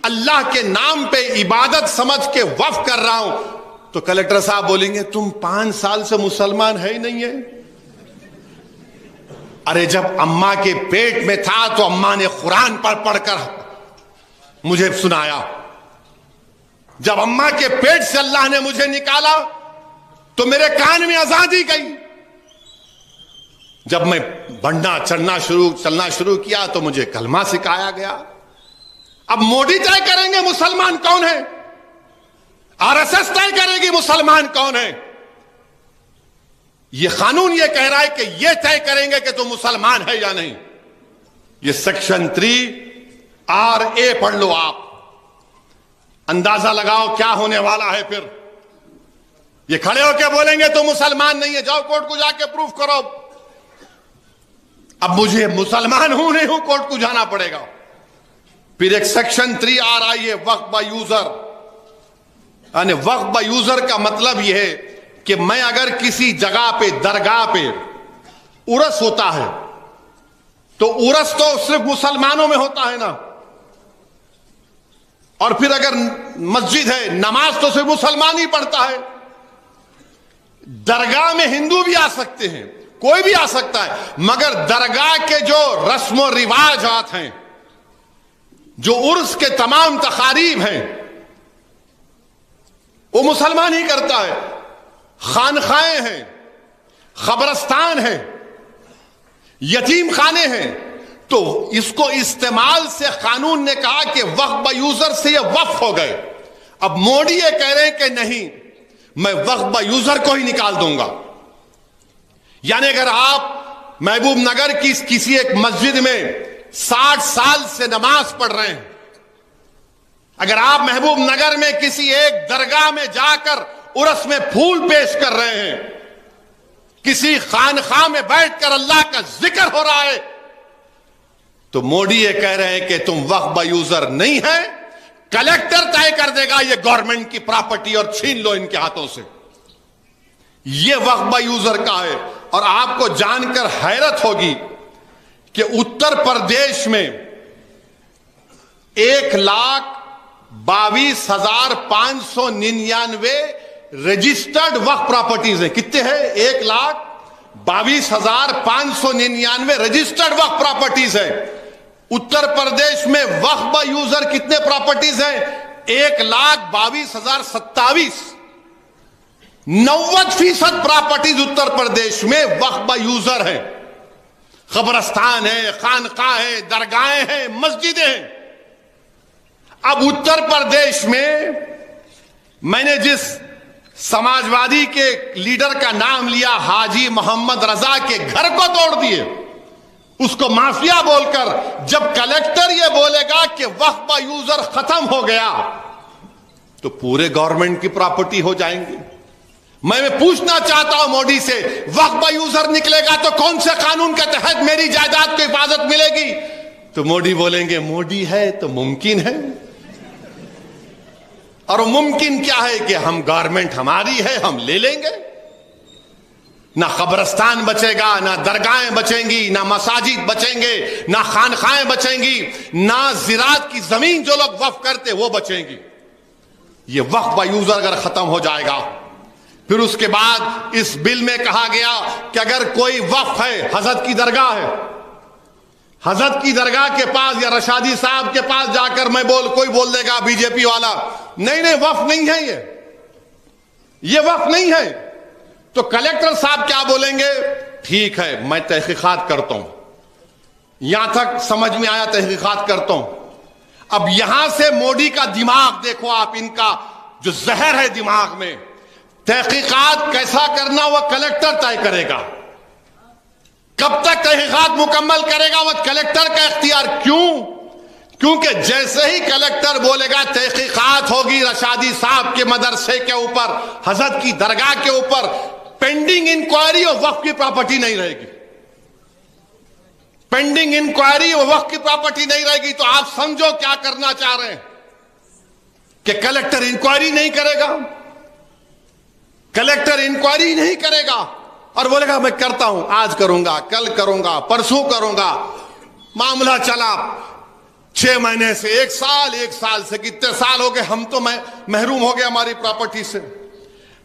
अल्लाह के नाम पे इबादत समझ के वक्फ कर रहा हूं, तो कलेक्टर साहब बोलेंगे तुम 5 साल से मुसलमान है ही नहीं है। अरे, जब अम्मा के पेट में था तो अम्मा ने कुरान पढ़कर मुझे सुनाया। जब अम्मा के पेट से अल्लाह ने मुझे निकाला तो मेरे कान में आजादी गई। जब मैं चलना शुरू किया तो मुझे कलमा सिखाया गया। अब मोदी तय करेंगे मुसलमान कौन है, आरएसएस तय करेगी मुसलमान कौन है। यह कानून यह कह रहा है कि यह तय करेंगे कि तुम मुसलमान है या नहीं। यह सेक्शन 3RA पढ़ लो आप, अंदाजा लगाओ क्या होने वाला है। फिर ये खड़े होकर बोलेंगे तुम मुसलमान नहीं है, जाओ कोर्ट को जाके प्रूफ करो। अब मुझे मुसलमान हूं नहीं हूं, कोर्ट को जाना पड़ेगा। फिर एक सेक्शन 3R आई है, वक्फ बाय यूजर। यानी वक्फ बाय यूजर का मतलब यह है कि मैं अगर किसी जगह पे, दरगाह पे उर्स होता है तो उर्स तो सिर्फ मुसलमानों में होता है ना, और फिर अगर मस्जिद है, नमाज तो सिर्फ मुसलमान ही पढ़ता है। दरगाह में हिंदू भी आ सकते हैं, कोई भी आ सकता है, मगर दरगाह के जो रस्म रिवाजात हैं, जो उर्स के तमाम तकारीब हैं, वो मुसलमान ही करता है। खानखाएं हैं, खबरस्तान है, यतीम खाने हैं, तो इसको इस्तेमाल से कानून ने कहा कि वक्फ बाय यूजर से ये वक्फ हो गए। अब मोदी ये कह रहे हैं कि नहीं, मैं वक्फ बाय यूजर को ही निकाल दूंगा। यानी अगर आप महबूब नगर की किसी एक मस्जिद में 60 साल से नमाज पढ़ रहे हैं, अगर आप महबूब नगर में किसी एक दरगाह में जाकर उर्स में फूल पेश कर रहे हैं, किसी खानखा में बैठकर अल्लाह का जिक्र हो रहा है, तो मोदी ये कह रहे हैं कि तुम वक्फ बाय यूजर नहीं है, कलेक्टर तय कर देगा ये गवर्नमेंट की प्रॉपर्टी और छीन लो इनके हाथों से। ये वक्फ यूजर का है। और आपको जानकर हैरत होगी कि उत्तर प्रदेश में 1,22,599 रजिस्टर्ड वक्फ प्रॉपर्टीज है। कितने हैं? 1,22,599 रजिस्टर्ड वक्फ प्रॉपर्टीज है। उत्तर प्रदेश में वक्फ यूजर कितने प्रॉपर्टीज हैं? 1,22,027। 90% प्रॉपर्टीज उत्तर प्रदेश में वक्फ यूजर है। खबरस्तान है, खानकाह है, दरगाहें हैं, मस्जिदें हैं। अब उत्तर प्रदेश में मैंने जिस समाजवादी के लीडर का नाम लिया, हाजी मोहम्मद रजा के घर को तोड़ दिए, उसको माफिया बोलकर, जब कलेक्टर ये बोलेगा कि वक्फ यूजर खत्म हो गया तो पूरे गवर्नमेंट की प्रॉपर्टी हो जाएंगी। मैं पूछना चाहता हूं मोदी से, वक्फ यूजर निकलेगा तो कौन से कानून के तहत मेरी जायदाद को हिफाजत मिलेगी? तो मोदी बोलेंगे मोदी है तो मुमकिन है। और मुमकिन क्या है कि हम गवर्नमेंट हमारी है, हम ले लेंगे। ना कब्रिस्तान बचेगा, ना दरगाहें बचेंगी, ना मसाजिद बचेंगे, ना खानखाएं बचेंगी, ना जिरात की जमीन जो लोग वक्फ करते वो बचेंगी। ये वक्फ यूजर अगर खत्म हो जाएगा, फिर उसके बाद इस बिल में कहा गया कि अगर कोई वक्फ है, हजरत की दरगाह है, हजरत की दरगाह के पास या रशादी साहब के पास जाकर कोई बोल देगा बीजेपी वाला, नहीं नहीं वक्फ नहीं है, ये वक्फ नहीं है, तो कलेक्टर साहब क्या बोलेंगे? ठीक है, मैं तहकीकात करता हूं। यहां तक समझ में आया, तहकीकात करता हूं। अब यहां से मोदी का दिमाग देखो आप, इनका जो जहर है दिमाग में। तहकीकात कैसा करना वह कलेक्टर तय करेगा। कब तक तहकीकात मुकम्मल करेगा वह कलेक्टर का इख्तियार। क्यों? क्योंकि जैसे ही कलेक्टर बोलेगा तहकीकात होगी रशादी साहब के मदरसे के ऊपर, हजरत की दरगाह के ऊपर, पेंडिंग इंक्वायरी और वक्फ की प्रॉपर्टी नहीं रहेगी। पेंडिंग इंक्वायरी और वक्फ की प्रॉपर्टी नहीं रहेगी। तो आप समझो क्या करना चाह रहे हैं कि कलेक्टर इंक्वायरी नहीं करेगा, कलेक्टर इंक्वायरी नहीं करेगा और बोलेगा मैं करता हूं, आज करूंगा, कल करूंगा, परसों करूंगा। मामला चला 6 महीने से 1 साल, 1 साल से कितने साल हो गए, हम तो महरूम हो गए हमारी प्रॉपर्टी से।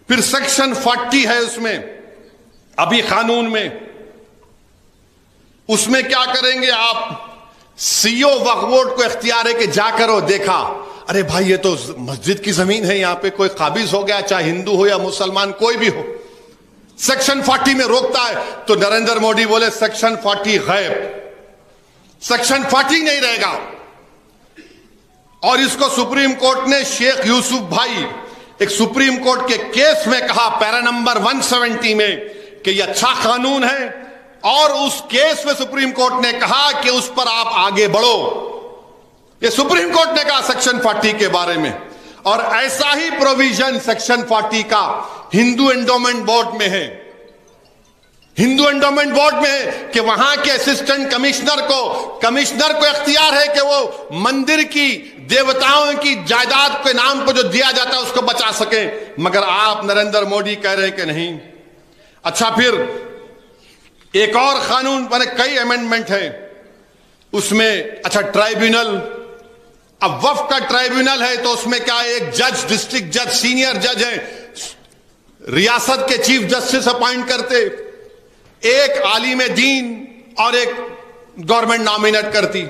फिर सेक्शन 40 है उसमें, अभी कानून में, उसमें क्या करेंगे आप? सीओ वक्फ बोर्ड को इख्तियार है कि जाकर वो देखा, अरे भाई ये तो मस्जिद की जमीन है, यहां पे कोई काबिज हो गया, चाहे हिंदू हो या मुसलमान कोई भी हो। सेक्शन 40 में रोकता है तो नरेंद्र मोदी बोले सेक्शन 40 गायब, सेक्शन 40 नहीं रहेगा। और इसको सुप्रीम कोर्ट ने शेख यूसुफ भाई एक सुप्रीम कोर्ट के केस में कहा, पैरा नंबर 170 में, कि यह अच्छा कानून है। और उस केस में सुप्रीम कोर्ट ने कहा कि उस पर आप आगे बढ़ो। ये सुप्रीम कोर्ट ने कहा सेक्शन 40 के बारे में। और ऐसा ही प्रोविजन सेक्शन 40 का हिंदू एंडोमेंट बोर्ड में है। हिंदू एंडोमेंट बोर्ड में है कि वहां के असिस्टेंट कमिश्नर को इख्तियार है कि वो मंदिर की, देवताओं की जायदाद के नाम पर जो दिया जाता है उसको बचा सके। मगर आप नरेंद्र मोदी कह रहे हैं कि नहीं। अच्छा, फिर एक और कानून पर कई अमेंडमेंट है उसमें। अच्छा, ट्राइब्यूनल, अब वक्फ का ट्राइब्यूनल है तो उसमें क्या है? एक जज, डिस्ट्रिक्ट जज, सीनियर जज है, रियासत के चीफ जस्टिस अपॉइंट करते, एक आलिम दीन और एक गवर्नमेंट नॉमिनेट करती।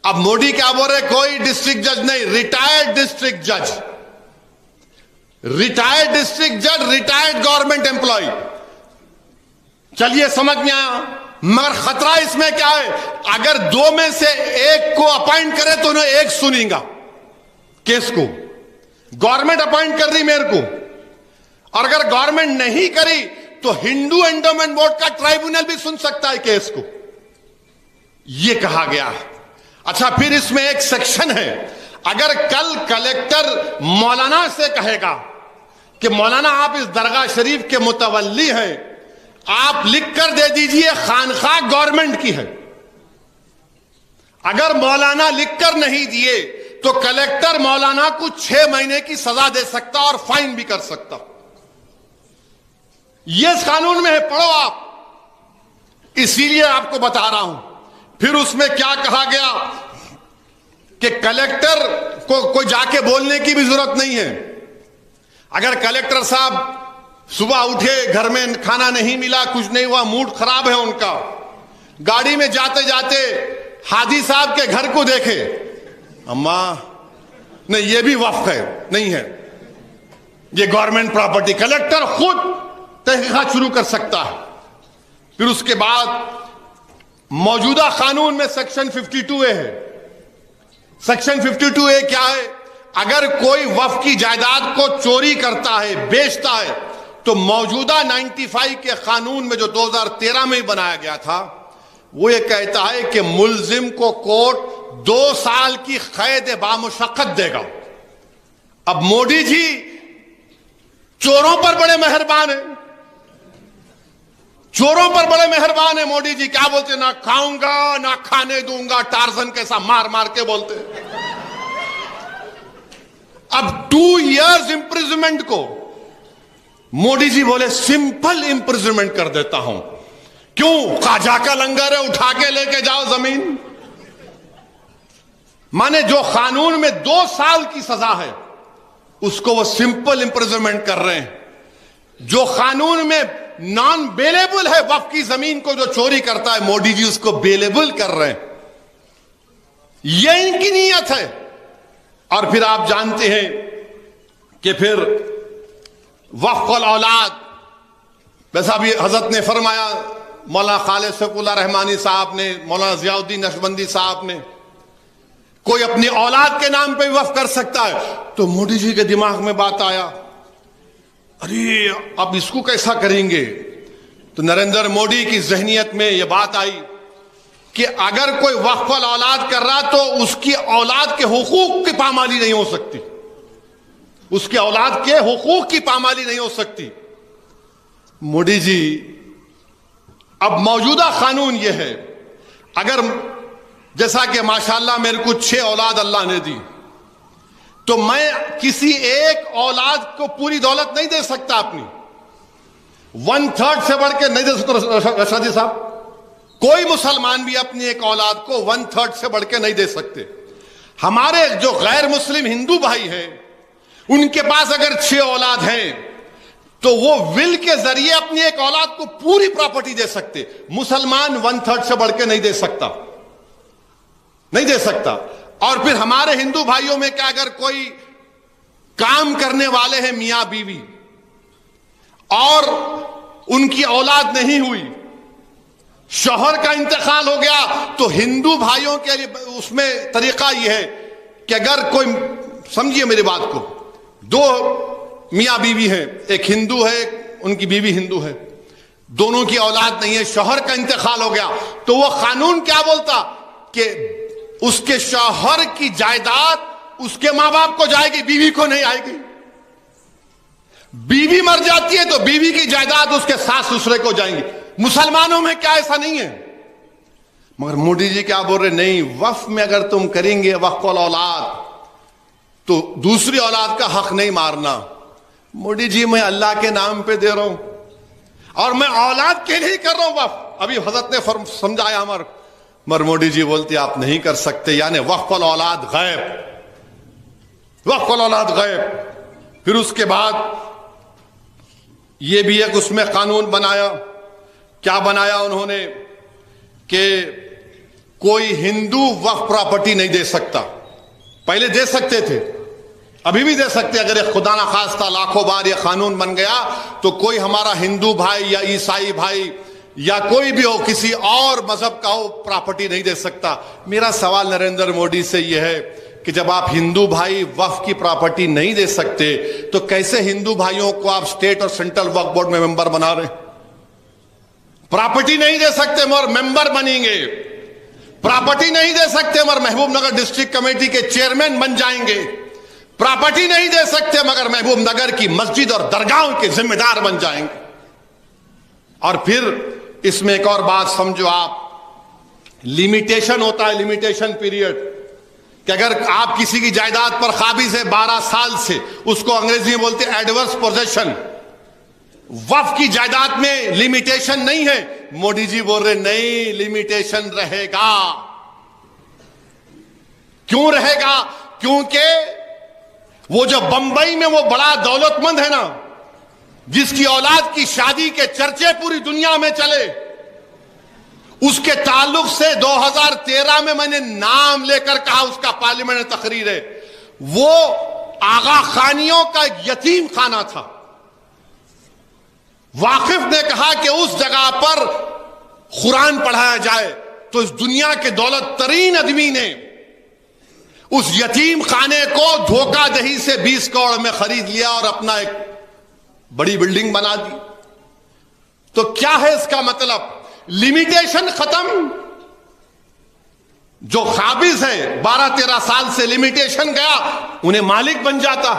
अब मोदी क्या बोल रहे? कोई डिस्ट्रिक्ट जज नहीं, रिटायर्ड डिस्ट्रिक्ट जज, रिटायर्ड डिस्ट्रिक्ट जज, रिटायर्ड गवर्नमेंट एम्प्लॉय। चलिए समझ में आया। मगर खतरा इसमें क्या है? अगर 2 में से एक को अपॉइंट करे तो उन्हें एक सुनेगा केस को। गवर्नमेंट अपॉइंट कर दी मेरे को, और अगर गवर्नमेंट नहीं करी तो हिंदू एंडोमेंट बोर्ड का ट्राइब्यूनल भी सुन सकता है केस को, यह कहा गया। अच्छा, फिर इसमें एक सेक्शन है, अगर कल कलेक्टर मौलाना से कहेगा कि मौलाना आप इस दरगाह शरीफ के मुतवल्ली हैं, आप लिख कर दे दीजिए खानकाह गवर्नमेंट की है। अगर मौलाना लिख कर नहीं दिए تو کلیکٹر مولانا کو 6 مہینے کی سزا دے سکتا اور فائن بھی کر سکتا. یہ اس قانون میں ہے, پڑھو آپ. اسی لیے آپ کو بتا رہا ہوں. پھر اس میں کیا کہا گیا کہ کلیکٹر کو کوئی جا کے بولنے کی بھی ضرورت نہیں ہے. اگر کلیکٹر صاحب صبح اٹھے, گھر میں کھانا نہیں ملا, کچھ نہیں ہوا, موڈ خراب ہے ان کا, گاڑی میں جاتے جاتے حاجی صاحب کے گھر کو دیکھے, اماں نہیں یہ بھی وقف ہے, نہیں ہے, یہ گورنمنٹ پراپرٹی, کلیکٹر خود تحقیقات شروع کر سکتا ہے. پھر اس کے بعد موجودہ قانون میں سیکشن 52A ہے. سیکشن 52A کیا ہے؟ اگر کوئی وقف کی جائیداد کو چوری کرتا ہے, بیچتا ہے, تو موجودہ 95 کے قانون میں جو 2013 میں بنایا گیا تھا وہ یہ کہتا ہے کہ ملزم کو کورٹ 2 سال کی قید بامشقت دے گا. اب مودی جی چوروں پر بڑے مہربان ہیں, چوروں پر بڑے مہربان ہیں مودی جی. کیا بولتے؟ نہ کھاؤں گا نہ کھانے دوں گا, ٹارزن کیسا مار مار کے بولتے. اب 2 years امپریزمنٹ کو مودی جی بولے سمپل امپریزمنٹ کر دیتا ہوں. کیوں؟ خواجہ کا لنگر ہے, اٹھا کے لے کے جاؤ زمین. مانے جو قانون میں 2 سال کی سزا ہے اس کو وہ سمپل امپریزمنٹ کر رہے ہیں. جو قانون میں نان بیلیبل ہے وقف کی زمین کو جو چوری کرتا ہے, مودی جی اس کو بیلیبل کر رہے ہیں. یہ ان کی نیت ہے. اور پھر آپ جانتے ہیں کہ پھر وقف الاولاد, ویسا بھی حضرت نے فرمایا, مولانا خالد سیف اللہ رحمانی صاحب نے, مولانا ضیاء الدین نقشبندی صاحب نے, کوئی اپنی اولاد کے نام پہ بھی وقف کر سکتا ہے. تو مودی جی کے دماغ میں بات آیا, ارے اب اس کو کیسا کریں گے؟ تو نریندر مودی کی ذہنیت میں یہ بات آئی کہ اگر کوئی وقف الاولاد کر رہا تو اس کی اولاد کے حقوق کی پامالی نہیں ہو سکتی, اس کے اولاد کے حقوق کی پامالی نہیں ہو سکتی. مودی جی اب موجودہ قانون یہ ہے, اگر جیسا کہ ماشاءاللہ میرے کو 6 اولاد اللہ نے دی, تو میں کسی ایک اولاد کو پوری دولت نہیں دے سکتا اپنی, 1/3 سے بڑھ کے نہیں دے سکتا. رشاد جی صاحب, کوئی مسلمان بھی اپنی ایک اولاد کو 1/3 سے بڑھ کے نہیں دے سکتے. ہمارے جو غیر مسلم ہندو بھائی ہیں ان کے پاس اگر 6 اولاد ہیں تو وہ ول کے ذریعے اپنی ایک اولاد کو پوری پراپرٹی دے سکتے. مسلمان 1/3 سے بڑھ کے نہیں دے سکتا, نہیں دے سکتا. اور پھر ہمارے ہندو بھائیوں میں کیا, اگر کوئی کام کرنے والے ہیں میاں بیوی اور ان کی اولاد نہیں ہوئی, شوہر کا انتقال ہو گیا, تو ہندو بھائیوں کے لیے اس میں طریقہ یہ ہے کہ اگر کوئی, سمجھیے میری بات کو, 2 میاں بیوی ہیں, ایک ہندو ہے ان کی بیوی ہندو ہے, دونوں کی اولاد نہیں ہے, شوہر کا انتقال ہو گیا, تو وہ قانون کیا بولتا کہ اس کے شوہر کی جائیداد اس کے ماں باپ کو جائے گی, بیوی کو نہیں آئے گی. بیوی مر جاتی ہے تو بیوی کی جائیداد اس کے ساس سسرے کو جائیں گی. مسلمانوں میں کیا ایسا نہیں ہے؟ مگر مودی جی کیا بول رہے, نہیں, وقف میں اگر تم کریں گے وقف الاولاد تو دوسری اولاد کا حق نہیں مارنا. مودی جی میں اللہ کے نام پہ دے رہا ہوں اور میں اولاد کے لیے کر رہا ہوں وقف. ابھی حضرت نے سمجھایا ہمارے, مگر مودی جی بولتے آپ نہیں کر سکتے, یعنی وقف الاولاد غیب, وقف الاولاد غیب. پھر اس کے بعد یہ بھی ایک اس میں قانون بنایا. کیا بنایا انہوں نے کہ کوئی ہندو وقف پراپرٹی نہیں دے سکتا. پہلے دے سکتے تھے, ابھی بھی دے سکتے, اگر ایک خدا نخواستہ لاکھوں بار یہ قانون بن گیا تو کوئی ہمارا ہندو بھائی یا عیسائی بھائی یا کوئی بھی ہو, کسی اور مذہب کا ہو, پراپرٹی نہیں دے سکتا. میرا سوال نریندر مودی سے یہ ہے کہ جب آپ ہندو بھائی وقف کی پراپرٹی نہیں دے سکتے تو کیسے ہندو بھائیوں کو آپ اسٹیٹ اور سینٹرل وقف بورڈ میں ممبر بنا رہے ہیں؟ پراپرٹی نہیں دے سکتے مگر ممبر بنیں گے, پراپرٹی نہیں دے سکتے مگر محبوب نگر ڈسٹرکٹ کمیٹی کے چیئرمین بن جائیں گے, پراپرٹی نہیں دے سکتے مگر محبوب نگر کی مسجد اور درگاہوں کے ذمہ دار بن جائیں گے. اور پھر اس میں ایک اور بات سمجھو آپ, لمیٹیشن ہوتا ہے, لمیٹیشن پیریڈ, کہ اگر آپ کسی کی جائیداد پر قابض ہے 12 سال سے، اس کو انگریزی میں بولتے ہیں ایڈورس پوزیشن، وقف کی جائیداد میں لمیٹیشن نہیں ہے. مودی جی بول رہے نہیں، لمیٹیشن رہے گا. کیوں رہے گا؟ کیونکہ وہ جو بمبئی میں وہ بڑا دولت مند ہے نا، جس کی اولاد کی شادی کے چرچے پوری دنیا میں چلے، اس کے تعلق سے 2013 میں میں نے نام لے کر کہا، اس کا پارلیمنٹ میں تقریر ہے، وہ آغا خانیوں کا یتیم خانہ تھا. واقف نے کہا کہ اس جگہ پر قرآن پڑھایا جائے تو اس دنیا کے دولت ترین آدمی نے اس یتیم خانے کو دھوکہ دہی سے 20 کروڑ میں خرید لیا اور اپنا ایک بڑی بلڈنگ بنا دی. تو کیا ہے اس کا مطلب؟ لمیٹیشن ختم. جو قابض ہے 12-13 سال سے لمیٹیشن گیا، انہیں مالک بن جاتا.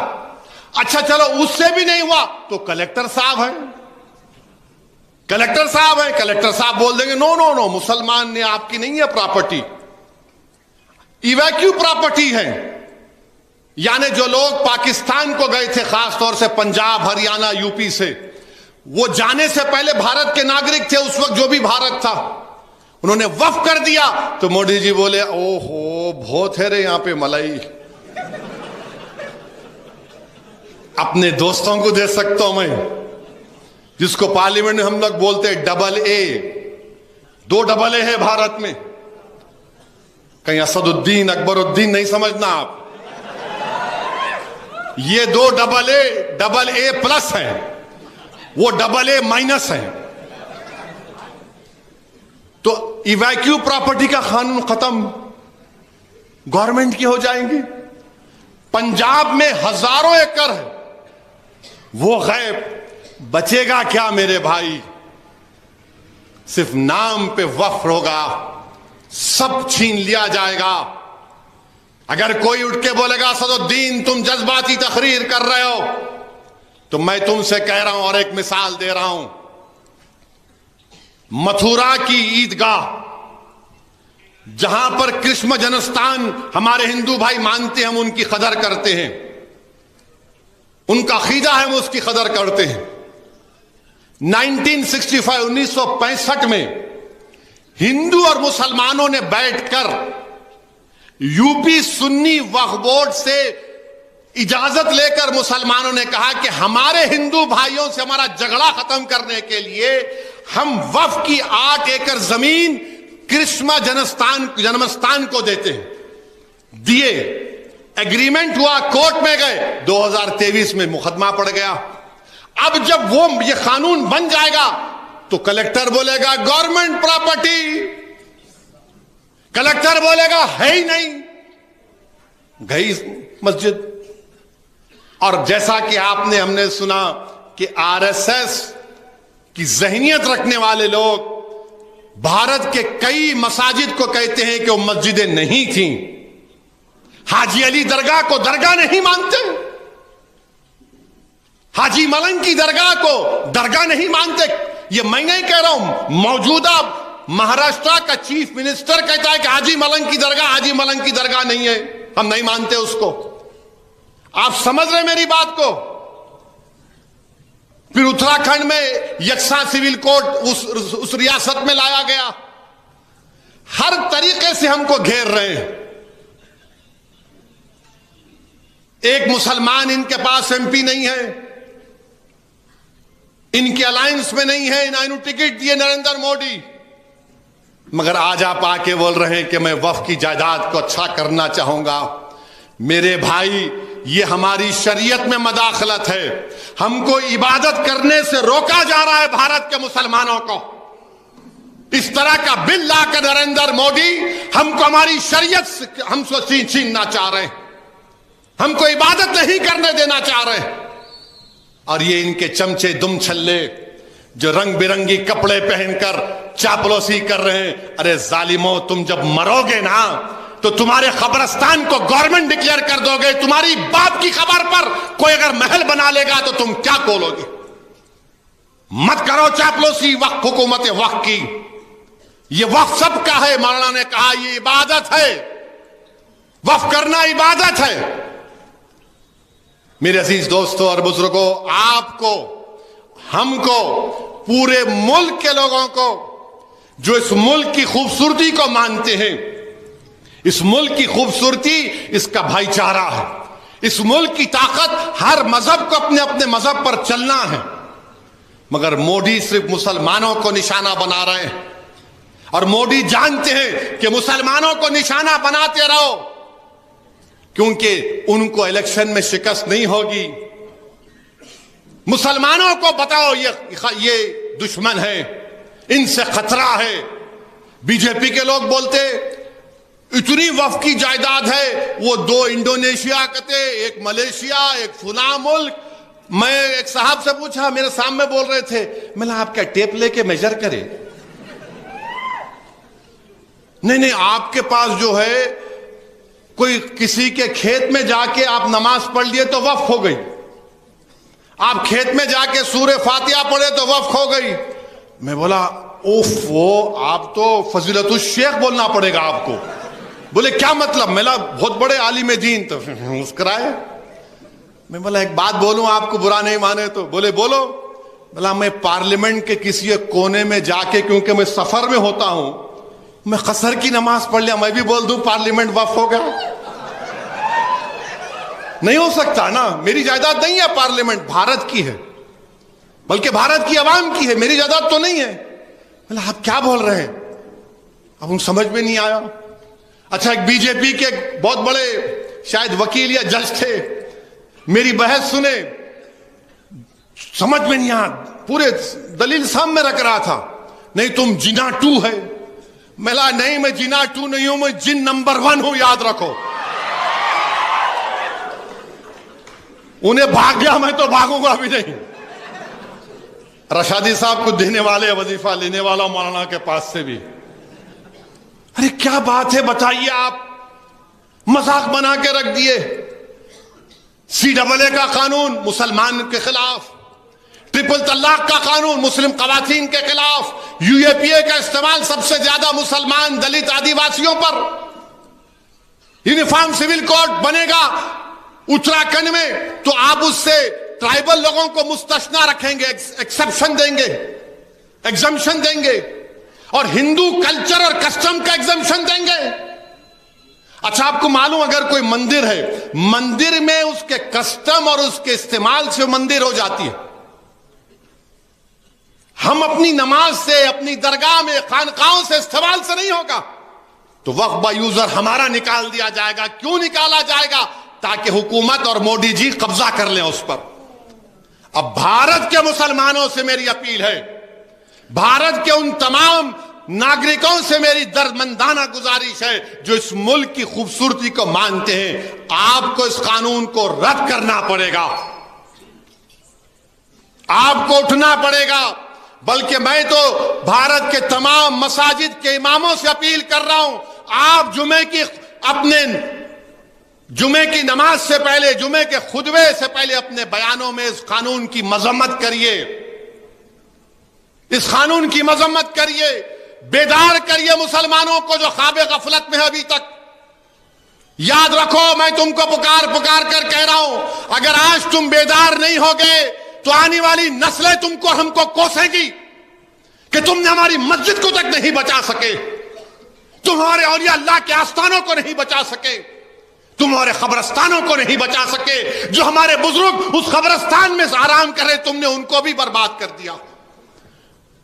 اچھا چلو اس سے بھی نہیں ہوا تو کلیکٹر صاحب ہیں، کلیکٹر صاحب بول دیں گے نو نو نو، مسلمان نے آپ کی نہیں ہے پراپرٹی، ایویکیو پراپرٹی ہے. یعنی جو لوگ پاکستان کو گئے تھے، خاص طور سے پنجاب، ہریانہ، یو پی سے، وہ جانے سے پہلے بھارت کے ناگرک تھے. اس وقت جو بھی بھارت تھا انہوں نے وقف کر دیا. تو مودی جی بولے او ہو بہت ہے رے یہاں پہ ملائی، اپنے دوستوں کو دے سکتا ہوں میں، جس کو پارلیمنٹ میں ہم لوگ بولتے ڈبل اے. 2 ڈبل اے ہے بھارت میں. کہیں اسد الدین اکبر الدین نہیں سمجھنا آپ، یہ 2 ڈبل اے پلس ہیں، وہ ڈبل اے مائنس ہیں. تو ایویکیو پراپرٹی کا قانون ختم، گورنمنٹ کی ہو جائیں گی. پنجاب میں ہزاروں ایکڑ ہے، وہ غیب. بچے گا کیا میرے بھائی؟ صرف نام پہ وقف ہوگا، سب چھین لیا جائے گا. اگر کوئی اٹھ کے بولے گا اسد الدین تم جذباتی تقریر کر رہے ہو، تو میں تم سے کہہ رہا ہوں اور ایک مثال دے رہا ہوں. متھورا کی عیدگاہ، جہاں پر کرشم جنستان ہمارے ہندو بھائی مانتے ہیں، ہم ان کی قدر کرتے ہیں، ان کا عقیدہ ہے، ہم اس کی قدر کرتے ہیں. 1965 میں ہندو اور مسلمانوں نے بیٹھ کر یو پی سنی وقف بورڈ سے اجازت لے کر مسلمانوں نے کہا کہ ہمارے ہندو بھائیوں سے ہمارا جھگڑا ختم کرنے کے لیے ہم وقف کی 8 ایکڑ زمین کرشما جنمستان کو دیتے ہیں. دیے، ایگریمنٹ ہوا، کورٹ میں گئے، 2023 میں مقدمہ پڑ گیا. اب جب وہ یہ قانون بن جائے گا تو کلیکٹر بولے گا گورنمنٹ پراپرٹی، کلیکٹر بولے گا ہے ہی نہیں، گئی مسجد. اور جیسا کہ ہم نے سنا کہ RSS کی ذہنیت رکھنے والے لوگ بھارت کے کئی مساجد کو کہتے ہیں کہ وہ مسجدیں نہیں تھیں. حاجی علی درگاہ کو درگاہ نہیں مانتے، حاجی ملنگ کی درگاہ کو درگاہ نہیں مانتے. یہ میں نہیں کہہ رہا ہوں، موجودہ مہاراشٹر کا چیف منسٹر کہتا ہے کہ حاجی ملنگ کی درگاہ نہیں ہے، ہم نہیں مانتے اس کو. آپ سمجھ رہے میری بات کو؟ پھر اتراکھنڈ میں یکساں سول کوڈ اس ریاست میں لایا گیا. ہر طریقے سے ہم کو گھیر رہے ہیں. ایک مسلمان ان کے پاس MP نہیں ہے، ان کے الائنس میں نہیں ہے، نہ انہوں ٹکٹ دیے نریندر مودی. مگر آج آپ آ کے بول رہے ہیں کہ میں وقف کی جائیداد کو اچھا کرنا چاہوں گا. میرے بھائی، یہ ہماری شریعت میں مداخلت ہے. ہم کو عبادت کرنے سے روکا جا رہا ہے بھارت کے مسلمانوں کو. اس طرح کا بل لا کر نریندر مودی ہم کو ہماری شریعت سے ہم کو چھیننا چاہ رہے ہیں، ہم کو عبادت نہیں کرنے دینا چاہ رہے ہیں. اور یہ ان کے چمچے دم چھلے جو رنگ برنگی کپڑے پہن کر چاپلوسی کر رہے ہیں. ارے ظالموں، تم جب مرو گے نا تو تمہارے قبرستان کو گورنمنٹ ڈکلیئر کر دو گے. تمہاری باپ کی خبر پر کوئی اگر محل بنا لے گا تو تم کیا بولو گے؟ مت کرو چاپلوسی وقف، حکومت وقف کی. یہ وقف سب کا ہے. مولانا نے کہا یہ عبادت ہے. वक्फ करना इबादत है। मेरे अजीज दोस्तों और बुजुर्गों, आपको, हमको, पूरे मुल्क के लोगों को जो इस मुल्क की खूबसूरती को मानते हैं, इस मुल्क की खूबसूरती इसका भाईचारा है। इस मुल्क की ताकत हर मजहब को अपने अपने मजहब पर चलना है। मगर मोदी सिर्फ मुसलमानों को निशाना बना रहे हैं, और मोदी जानते हैं कि मुसलमानों को निशाना बनाते रहो क्योंकि उनको इलेक्शन में शिकस्त नहीं होगी। मुसलमानों को बताओ ये दुश्मन है, इनसे खतरा है। बीजेपी के लोग बोलते इतनी वक्फ की जायदाद है, वो 2 इंडोनेशिया कहते, एक मलेशिया, एक फुला मुल्क। मैं एक साहब से पूछा, मेरे सामने बोल रहे थे, मैंने आप क्या टेप लेके मेजर करे? नहीं, आपके पास जो है कोई किसी के खेत में जाके आप नमाज पढ़ लिए तो वक्फ हो गई, आप खेत में जाके सूरे फातिहा पढ़े तो वक्फ हो गई। मैं बोला उफ, वो आप तो फजीलतुल शेख बोलना पड़ेगा आपको। बोले क्या मतलब? मैं बहुत बड़े आलिम दीन। तो मुस्कुराए। मैं बोला एक बात बोलूं, आपको बुरा नहीं माने तो? बोले बोलो। बोला मैं पार्लियामेंट के किसी एक कोने में जाके, क्योंकि मैं सफर में होता हूं, मैं कसर की नमाज पढ़ लिया, मैं भी बोल दूं पार्लियामेंट वक्फ हो गया? नहीं हो सकता ना। मेरी जायदाद नहीं है पार्लियामेंट, भारत की है, बल्कि भारत की आवाम की है, मेरी जायदाद तो नहीं है। बोला आप क्या बोल रहे हैं? अब उन समझ में नहीं आया। अच्छा, एक बीजेपी के बहुत बड़े शायद वकील या जज थे, मेरी बहस सुने, समझ में नहीं आया, पूरे दलील सामने रख रहा था। नहीं तुम जिना 2 है। मैं नहीं, मैं जिना 2 नहीं हूं, मैं जिन नंबर 1 हूं, याद रखो। उन्हें भाग गया, मैं तो भागूंगा भी नहीं। रशादी साहब को देने वाले, वजीफा लेने वाला मौलाना के पास से भी, अरे क्या बात है बताइए, आप मजाक बना के रख दिए। CAA का कानून मुसलमान के खिलाफ, ट्रिपल तलाक का कानून मुस्लिम खवातीन के खिलाफ, UAPA का इस्तेमाल सबसे ज्यादा मुसलमान, दलित, आदिवासियों पर। यूनिफॉर्म सिविल कोड बनेगा उत्तराखंड में तो आप उससे ट्राइबल लोगों को मुस्तस्ना रखेंगे, एक्सेप्शन देंगे, एग्जम्पशन देंगे, और हिंदू कल्चर और कस्टम का एग्जम्पशन देंगे। अच्छा, आपको मालूम अगर कोई मंदिर है, मंदिर में उसके कस्टम और उसके इस्तेमाल से मंदिर हो जाती है। हम अपनी नमाज से, अपनी दरगाह में, खानकाहों से, इस्तेमाल से नहीं होगा, तो वक्फ बा यूजर हमारा निकाल दिया जाएगा। क्यों निकाला जाएगा? ताकि हुकूमत और मोदी जी कब्जा कर लें उस पर। अब भारत के मुसलमानों से मेरी अपील है, भारत के उन तमाम नागरिकों से मेरी दर्दमंदाना गुजारिश है जो इस मुल्क की खूबसूरती को मानते हैं, आपको इस कानून को रद्द करना पड़ेगा, आपको उठना पड़ेगा। बल्कि मैं तो भारत के तमाम मसाजिद के इमामों से अपील कर रहा हूं, आप जुमे की नमाज से पहले, जुमे के खुतबे से पहले अपने बयानों में इस कानून की मजम्मत करिए, इस कानून की मजम्मत करिए, बेदार करिए मुसलमानों को जो ख्वाब गफलत में है अभी तक। याद रखो, मैं तुमको पुकार पुकार कर कह रहा हूं, अगर आज तुम बेदार नहीं हो गए तो आने वाली नस्लें तुमको, हमको कोसेंगी कि तुमने हमारी मस्जिद को तक नहीं बचा सके, तुम्हारे औलिया अल्लाह के आस्थानों को नहीं बचा सके, तुम्हारे कब्रस्तानों को नहीं बचा सके, जो हमारे बुजुर्ग उस कब्रस्तान में आराम कर रहे, तुमने उनको भी बर्बाद कर दिया।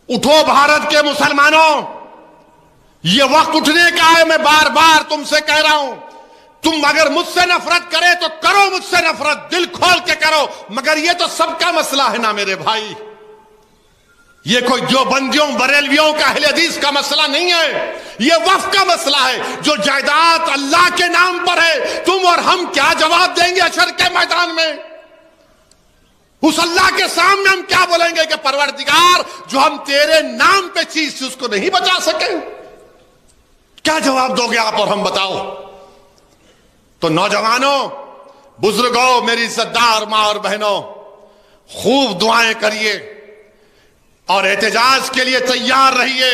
उठो भारत के मुसलमानों, ये वक्त उठने का है। मैं बार बार तुमसे कह रहा हूं, तुम अगर मुझसे नफरत करे तो करो मुझसे नफरत, दिल खोल के करो, मगर ये तो सबका मसला है ना मेरे भाई। ये कोई जो बंदियों बरेलवियों का अहले हदीस का मसला नहीं है, ये वक्फ का मसला है। जो जायदाद अल्लाह के नाम पर है, तुम और हम क्या जवाब देंगे हशर के मैदान में? उस अल्लाह के सामने हम क्या बोलेंगे कि परवरदिगार, जो हम तेरे नाम पे चीज थी उसको नहीं बचा सके? क्या जवाब दोगे आप और हम? बताओ। तो नौजवानों, बुजुर्गों, मेरी इज्जतदार मां और बहनों, खूब दुआएं करिए और एहतजाज के लिए तैयार रहिए।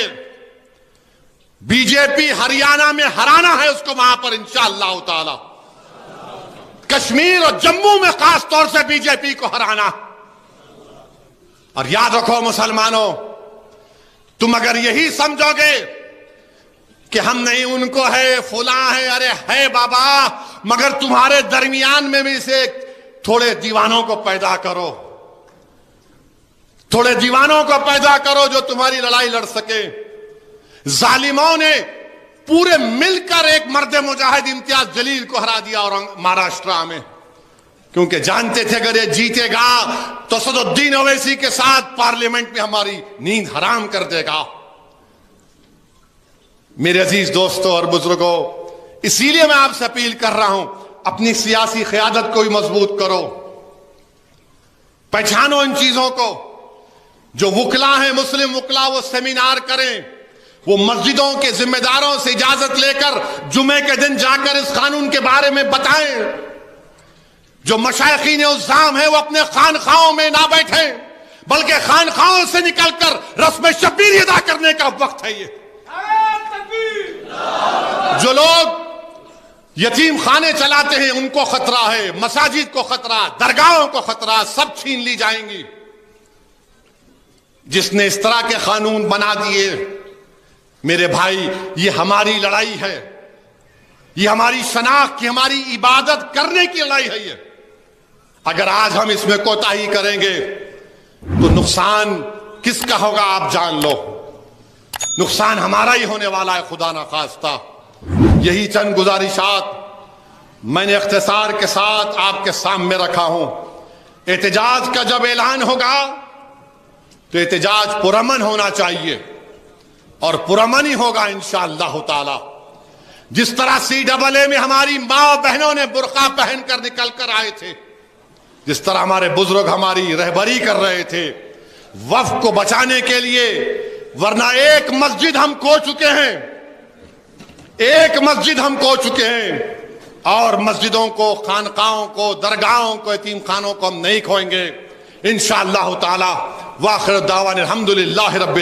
بی جے پی ہریانہ میں ہرانا ہے اس کو وہاں پر انشاءاللہ تعالی. کشمیر اور جموں میں خاص طور سے بی جے پی کو ہرانا. اور یاد رکھو مسلمانوں، تم اگر یہی سمجھو گے کہ ہم نہیں ان کو ہے فلاں ہے، ارے ہے بابا، مگر تمہارے درمیان میں بھی سے تھوڑے دیوانوں کو پیدا کرو، تھوڑے دیوانوں کو پیدا کرو جو تمہاری لڑائی لڑ سکے. ظالموں نے پورے مل کر ایک مرد مجاہد امتیاز جلیل کو ہرا دیا اور مہاراشٹرا میں، کیونکہ جانتے تھے اگر یہ جیتے گا تو اسد الدین اویسی کے ساتھ پارلیمنٹ میں ہماری نیند حرام کر دے گا. میرے عزیز دوستوں اور بزرگوں، اسی لیے میں آپ سے اپیل کر رہا ہوں، اپنی سیاسی قیادت کو بھی مضبوط کرو، پہچانو ان چیزوں کو. جو وکلا ہیں مسلم وکلا، وہ سیمینار کریں، وہ مسجدوں کے ذمہ داروں سے اجازت لے کر جمعے کے دن جا کر اس قانون کے بارے میں بتائیں. جو مشائخین عظام ہیں وہ اپنے خانخواہوں میں نہ بیٹھیں، بلکہ خانخواہوں سے نکل کر رسم شبیر ادا کرنے کا وقت ہے. یہ جو لوگ یتیم خانے چلاتے ہیں ان کو خطرہ ہے، مساجد کو خطرہ، درگاہوں کو خطرہ، سب چھین لی جائیں گی. جس نے اس طرح کے قانون بنا دیے، میرے بھائی، یہ ہماری لڑائی ہے، یہ ہماری شناخت کی، ہماری عبادت کرنے کی لڑائی ہے. یہ اگر آج ہم اس میں کوتاہی کریں گے تو نقصان کس کا ہوگا آپ جان لو. نقصان ہمارا ہی ہونے والا ہے خدا نخواستہ. یہی چند گزارشات میں نے اختصار کے ساتھ آپ کے سامنے رکھا ہوں. احتجاج کا جب اعلان ہوگا تو احتجاج پرامن ہونا چاہیے اور پرامن ہی ہوگا انشاءاللہ تعالی. جس طرح CAA میں ہماری ماں بہنوں نے برقع پہن کر نکل کر آئے تھے، جس طرح ہمارے بزرگ ہماری رہبری کر رہے تھے وفد کو بچانے کے لیے، ورنہ ایک مسجد ہم کھو چکے ہیں، ایک مسجد ہم کھو چکے ہیں، اور مسجدوں کو، خانقاہوں کو، درگاہوں کو، یتیم خانوں کو ہم نہیں کھوئیں گے انشاءاللہ تعالی. واخر دعوانا الحمدللہ رب